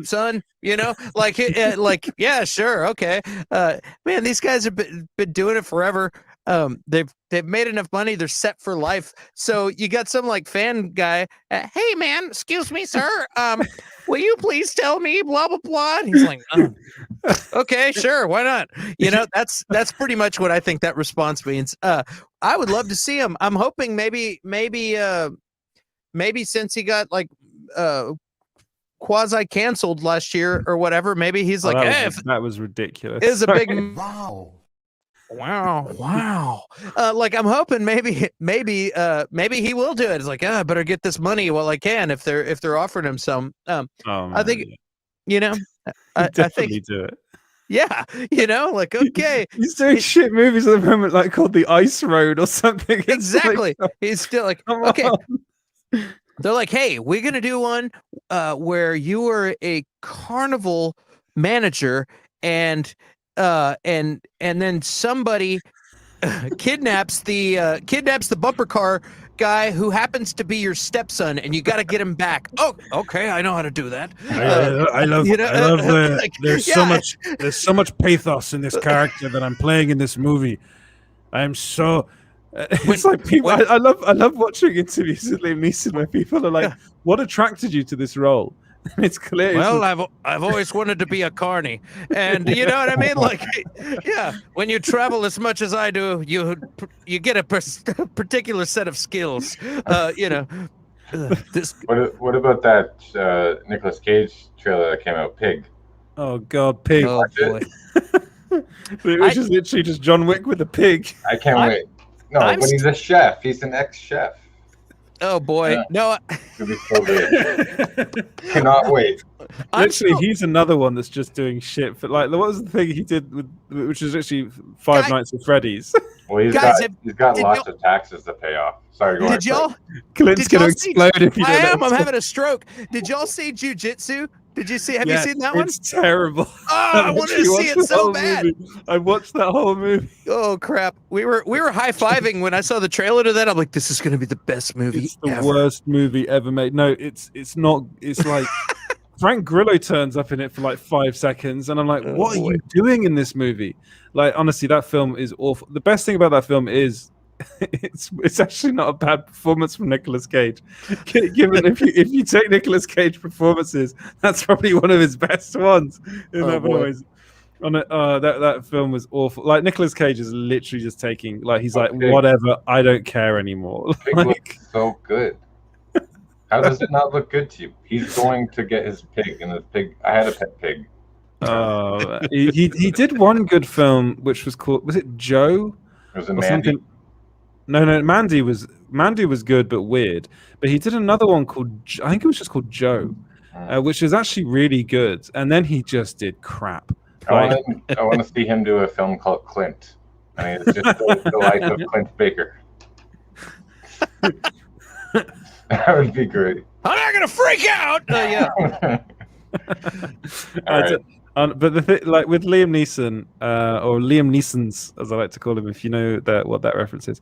son. Like, yeah, sure. Okay. Man, these guys have been doing it forever. They've made enough money. They're set for life. So you got some like fan guy. Hey, man, excuse me, sir. Will you please tell me blah, blah, blah. And he's like, okay, sure. Why not? That's pretty much what I think that response means. I would love to see him. I'm hoping maybe since he got like quasi canceled last year or whatever. Maybe he's like, hey, that was ridiculous. It was a big Wow. wow. Like I'm hoping maybe he will do it. It's like, I better get this money while I can if they're offering him some. I think, I think do it. Yeah, like okay, he's doing shit movies at the moment, like called The Ice Road or something. It's exactly. like, he's still like, come okay. on. They're like, hey, we're gonna do one where you are a carnival manager and then somebody kidnaps the bumper car guy who happens to be your stepson, and you got to get him back. Oh, okay, I know how to do that. I love like, there's so much pathos in this character that I'm playing in this movie. I'm so it's like people. I love watching interviews with Liam Neeson where people are like, "What attracted you to this role?" And it's clear. Well, I've always wanted to be a carny, and you know what I mean. Like, yeah, when you travel as much as I do, you get a particular set of skills. This. What about that Nicolas Cage trailer that came out, Pig? Oh God, Pig! Oh boy. Which is literally just John Wick with a pig. I can't wait. No, but he's a chef. He's an ex-chef. Oh boy, yeah. No. It'll be so good. Cannot wait. Literally, he's another one that's just doing shit. For like, what was the thing he did with, which is actually Five Nights at Freddy's? Well, he's got lots of taxes to pay off. Sorry, go ahead. Did y'all? Clint's gonna explode if you don't. I'm having a stroke. Did y'all see Jiu-Jitsu? Did you see? Have you seen that one? It's terrible. Oh, I wanted to see it so bad. I watched that whole movie. Oh crap! We were high-fiving when I saw the trailer to that. I'm like, this is going to be the best movie. It's the worst movie ever made. No, it's not. It's like Frank Grillo turns up in it for like 5 seconds, and I'm like, what are you doing in this movie? Like, honestly, that film is awful. The best thing about that film is it's actually not a bad performance from Nicolas Cage. Given if you take Nicolas Cage performances, that's probably one of his best ones. That film was awful. Like Nicolas Cage is literally just taking he's like, whatever, I don't care anymore. Pig looks so good. How does it not look good to you? He's going to get his pig, and his pig. I had a pet pig. He did one good film which was called, was it Joe? It was a Mandy. No, Mandy was good but weird. But he did another one called, I think it was just called Joe, which is actually really good. And then he just did crap. I want to see him do a film called Clint. I mean, it's just the life of Clint Baker. That would be great. I'm not gonna freak out. All right. But the thing, like with Liam Neeson, or Liam Neeson's, as I like to call him, if you know what that reference is,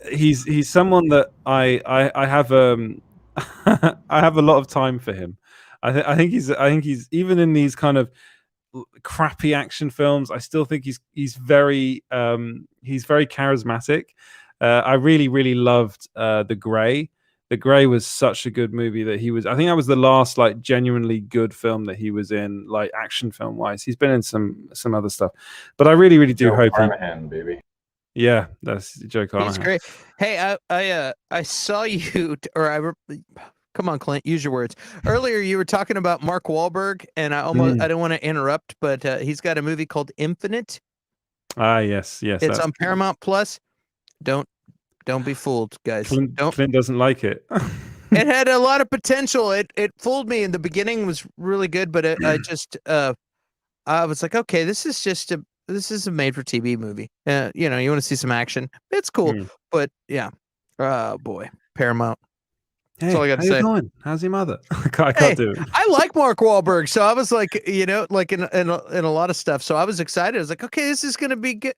he's someone that I have I have a lot of time for him. I think he's even in these kind of crappy action films. I still think he's very charismatic. I really loved The Grey. The Grey was such a good movie that he was. I think that was the last like genuinely good film that he was in, like action film wise. He's been in some other stuff, but I really do Joe hope Carnahan, baby. Yeah, that's Joe Carnahan. He's great. Hey, I saw you, come on, Clint, use your words. Earlier, you were talking about Mark Wahlberg, and I don't want to interrupt, but he's got a movie called Infinite. Yes. It's on Paramount Plus. Don't be fooled, guys. Clint doesn't like it. It had a lot of potential. It fooled me in the beginning. Was really good, but I was like, okay, this is a made for TV movie. You want to see some action. It's cool, but yeah. Boy, Paramount. That's all I got to say. How's your mother? I can't do it. I like Mark Wahlberg, so I was like, like in a lot of stuff. So I was excited. I was like, okay, this is gonna be good.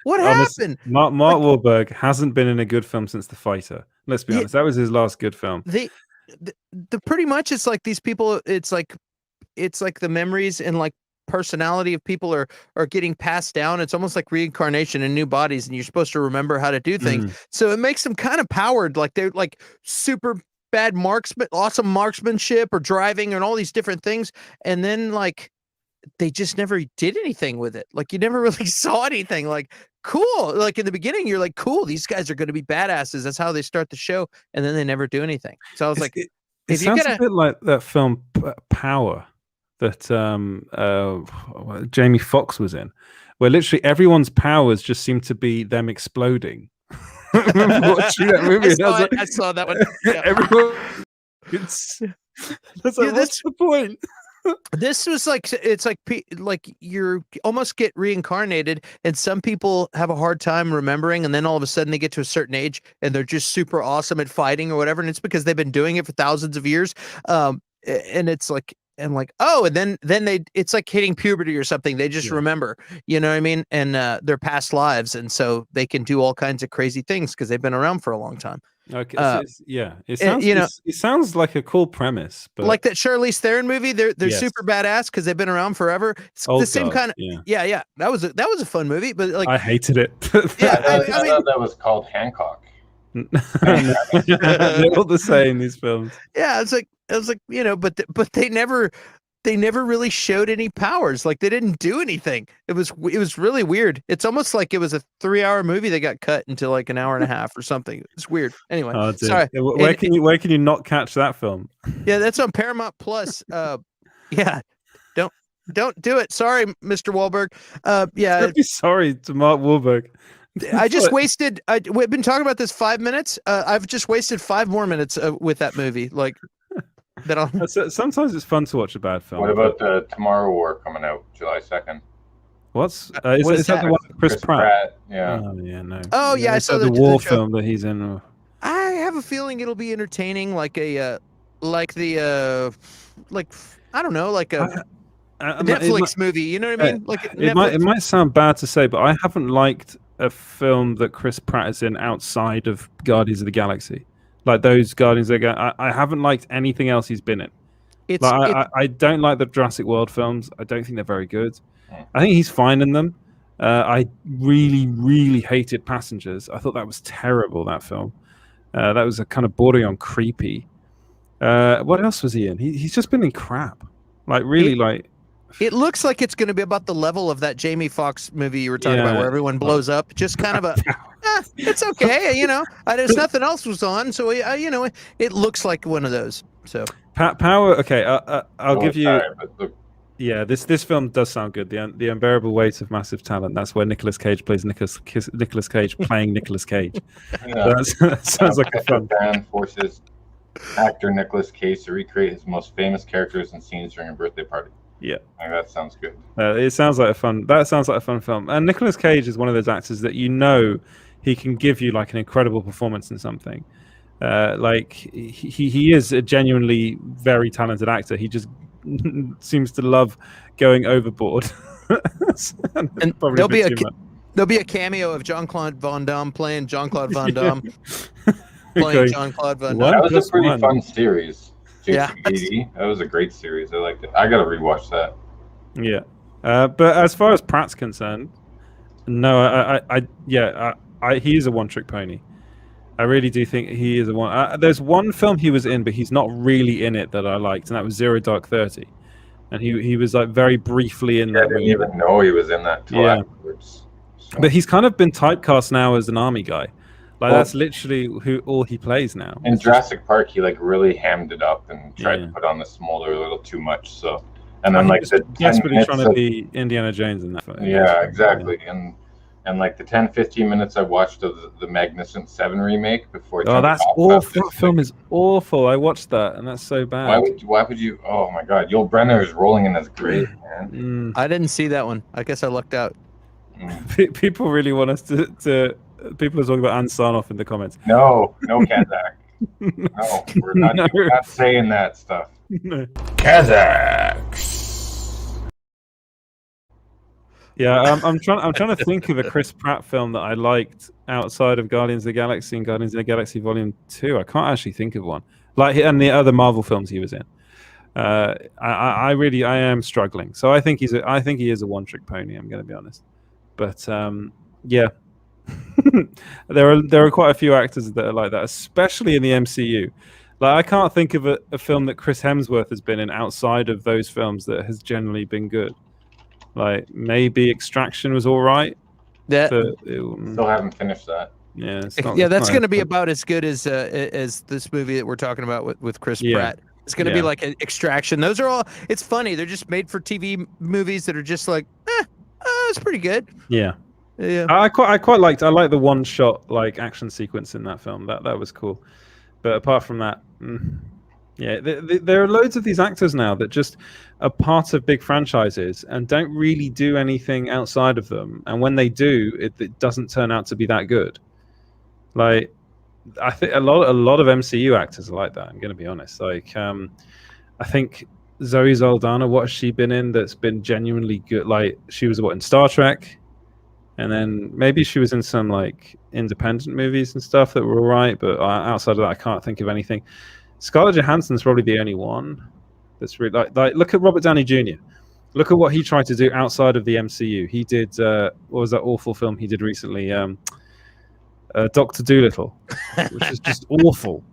What happened? Mark Wahlberg hasn't been in a good film since The Fighter. Let's be honest. That was his last good film. The pretty much it's like these people. It's like the memories and like personality of people are getting passed down. It's almost like reincarnation in new bodies, and you're supposed to remember how to do things. So it makes them kind of powered. Like they're like super bad awesome marksmanship or driving and all these different things, and then like they just never did anything with it. Like you never really saw anything. Like cool. Like in the beginning, you're like, cool, these guys are going to be badasses. That's how they start the show, and then they never do anything. So I was like, It if you sounds gotta, a bit like that film Power that Jamie Foxx was in, where literally everyone's powers just seem to be them exploding. I remember watching that movie. I saw that one. Yeah. Everyone. That's like, what's the point? This was like, it's like you're almost get reincarnated, and some people have a hard time remembering, and then all of a sudden they get to a certain age and they're just super awesome at fighting or whatever, and it's because they've been doing it for thousands of years. And it's like, and like, oh, and then it's like hitting puberty or something. They just remember, you know what I mean, and their past lives, and so they can do all kinds of crazy things because they've been around for a long time. Okay, so it sounds, it sounds like a cool premise, but like that Charlize Theron movie, they're Yes. super badass because they've been around forever. It's Old the same God, kind of yeah. That was a fun movie, but like I hated it. yeah, I thought that was called Hancock. They're all the same, these films. yeah, it's like I was like, you know, but they never really showed any powers. Like they didn't do anything. It was really weird. It's almost like it was a 3-hour movie that got cut into like an hour and a half or something. It's weird. Anyway, Oh, dude. sorry. Where can you not catch that film? Yeah, that's on Paramount Plus. Yeah, don't do it. Sorry, Mr. Wahlberg. Yeah, I'd be sorry to Mark Wahlberg. I just wasted. We've been talking about this 5 minutes. I've just wasted 5 more minutes with that movie. Like that. Sometimes it's fun to watch a bad film. What about the Tomorrow War coming out July 2nd? Is What that is the that? one with Chris Pratt? Yeah. Oh yeah, no. Oh yeah, I Is saw that the the war joke. film that he's in. I have a feeling it'll be entertaining, like I don't know, like a Netflix movie. You know what I mean? Like it might sound bad to say, but I haven't liked a film that Chris Pratt is in outside of Guardians of the Galaxy. Like those Guardians of the Galaxy, I haven't liked anything else he's been in. I don't like the Jurassic World films. I don't think they're very good. I think he's fine in them. I really, really hated Passengers. I thought that was terrible, that film. That was a kind of bordering on creepy. What else was he in? He's just been in crap. Like really, it looks like it's going to be about the level of that Jamie Foxx movie you were talking about, where everyone blows up. Just kind of a, it's okay, you know. There's nothing else was on, so you know, it looks like one of those. So Power. Okay, I'll give you. Sorry, but Yeah, this film does sound good. The Unbearable Weight of Massive Talent. That's where Nicolas Cage plays Nicolas Cage playing Nicolas Cage. That sounds like a fun. Band forces actor Nicolas Cage to recreate his most famous characters and scenes during a birthday party. Yeah, that sounds good. It sounds like a fun. That sounds like a fun film. And Nicolas Cage is one of those actors that he can give you like an incredible performance in something. Like he is a genuinely very talented actor. He just seems to love going overboard. And there'll be a cameo of Jean-Claude Van Damme playing Jean-Claude Van Damme. Playing Jean-Claude Van Damme. That was a pretty fun series. Yeah. That was a great series. I liked it. I gotta rewatch that. Yeah. But as far as Pratt's concerned, no, he is a one-trick pony. I really do think he is a one. There's one film he was in, but he's not really in it that I liked, and that was Zero Dark 30. And he was like very briefly in that. I didn't even know he was in that till afterwards. So. But he's kind of been typecast now as an army guy. Like that's literally all he plays now. In Jurassic Park, he like really hammed it up and tried to put on the smolder a little too much. So, and then like the desperately trying to be Indiana Jones in that film. Yeah, exactly. And like the 10-15 minutes I watched of the Magnificent 7 remake before. Oh, that's awful. That film is awful. I watched that, and that's so bad. Why would you? Oh my God, Yul Brynner is rolling in his grave, man. I didn't see that one. I guess I lucked out. People really want us to. People are talking about Ann Sarnoff in the comments. No, Kazakh. No, we're not saying that stuff. No. Kazakhs. Yeah, I'm trying to think of a Chris Pratt film that I liked outside of Guardians of the Galaxy and Guardians of the Galaxy Volume 2. I can't actually think of one. And the other Marvel films he was in. I am struggling. So I think he is a one-trick pony. I'm going to be honest. But yeah. there are quite a few actors that are like that, especially in the MCU. Like I can't think of a film that Chris Hemsworth has been in outside of those films that has generally been good. Like maybe Extraction was all right. That Still haven't finished that. Yeah, that's going to be about as good as this movie that we're talking about with Chris Pratt. It's going to be like an Extraction. Those are all. It's funny. They're just made for TV movies that are just like, it's pretty good. Yeah. Yeah. I quite liked. I like the one shot like action sequence in that film. That was cool. But apart from that, there are loads of these actors now that just are part of big franchises and don't really do anything outside of them. And when they do, it doesn't turn out to be that good. Like, I think a lot of MCU actors are like that. I'm going to be honest. Like, I think Zoe Saldana, what has she been in that's been genuinely good? Like, she was in Star Trek, and then maybe she was in some like independent movies and stuff that were all right. But outside of that, I can't think of anything. Scarlett Johansson's probably the only one that's really like look at Robert Downey Jr. Look at what he tried to do outside of the MCU. He did what was that awful film he did recently? Dr. Dolittle, which is just awful.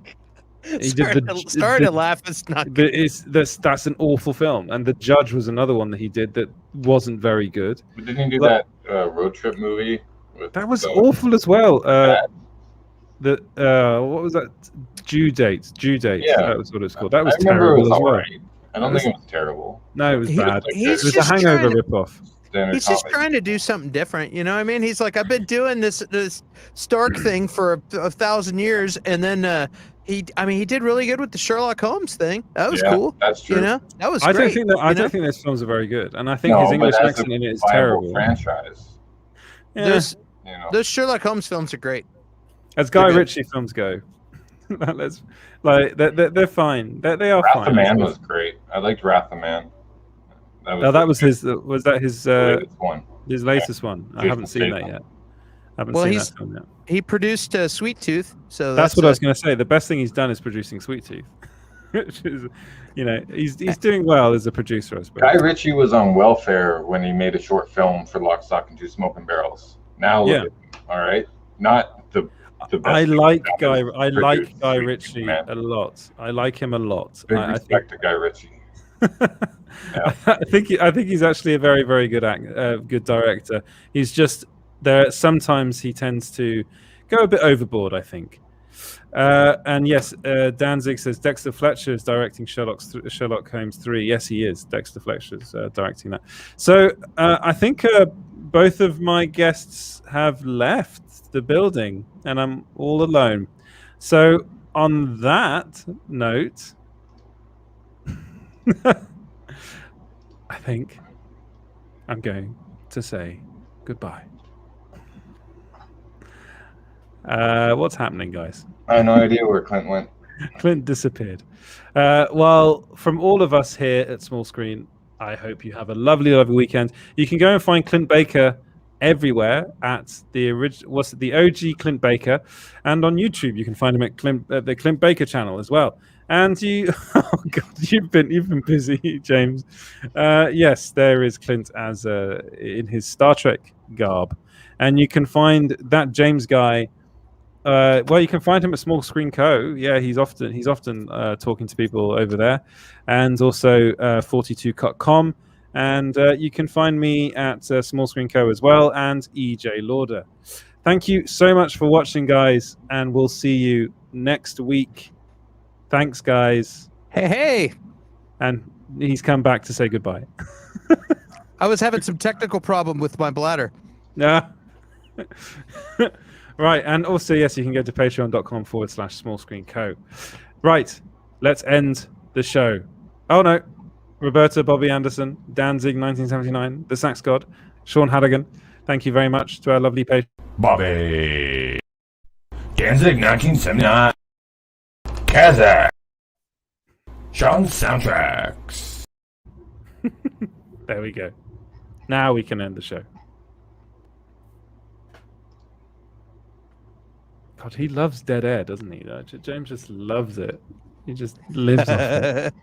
Sorry to laugh. It's not good. That's an awful film. And The Judge was another one that he did that wasn't very good. But didn't he do that road trip movie? That was awful as well. What was that? Due Date. Yeah, that was what it's called. That was terrible as well. Right. I don't think it was terrible. No, it was bad. It was a Hangover ripoff. He's just trying to do something different, you know what I mean? He's like, I've been doing this Stark thing for 1,000 years, and then he did really good with the Sherlock Holmes thing. That was cool. That's true. You know, that was. I great, don't think those films are very good, and I think his English accent in it is terrible. Franchise. Yeah. Those Sherlock Holmes films are great. As Guy Ritchie films go, they're fine. They are Wrath fine. of Man was great. I liked Wrath of Man. That was his. Was that his latest one? His latest one. I haven't seen that yet. That film yet. He produced Sweet Tooth, so that's what I was going to say. The best thing he's done is producing Sweet Tooth, which is, he's doing well as a producer, I suppose. Guy Ritchie was on welfare when he made a short film for Lock, Stock, and Two Smoking Barrels. Now look at him, all right, not the best. I like Guy Ritchie a lot. I like him a lot. Big respect to Guy Ritchie. Yeah. I think he's actually a very, very good good director. He's just there. Sometimes he tends to go a bit overboard, I think. And yes, Danzig says Dexter Fletcher is directing Sherlock Holmes 3. Yes, he is. Dexter Fletcher's directing that. So I think both of my guests have left the building, and I'm all alone. So on that note, I think I'm going to say goodbye. What's happening, guys? I have no idea where Clint went. Clint disappeared. Well, from all of us here at Small Screen, I hope you have a lovely, lovely weekend. You can go and find Clint Baker everywhere at the OG Clint Baker, and on YouTube you can find him at the Clint Baker channel as well. And you've been busy, James. Yes, there is Clint as in his Star Trek garb, and you can find that James guy. Well, you can find him at Small Screen Co. Yeah, he's often talking to people over there, and also 42.com. And you can find me at Small Screen Co. as well, and EJ Lauder. Thank you so much for watching, guys, and we'll see you next week. Thanks, guys. Hey. And he's come back to say goodbye. I was having some technical problem with my bladder. Yeah. Right, and also, yes, you can go to patreon.com/smallscreenco. Right, let's end the show. Oh, no. Roberta Bobby Anderson, Danzig 1979, The Sax God, Sean Hannigan. Thank you very much to our lovely patron. Bobby. Danzig 1979. Kazakh. Sean Soundtracks. There we go. Now we can end the show. God, he loves dead air, doesn't he? James just loves it. He just lives off it.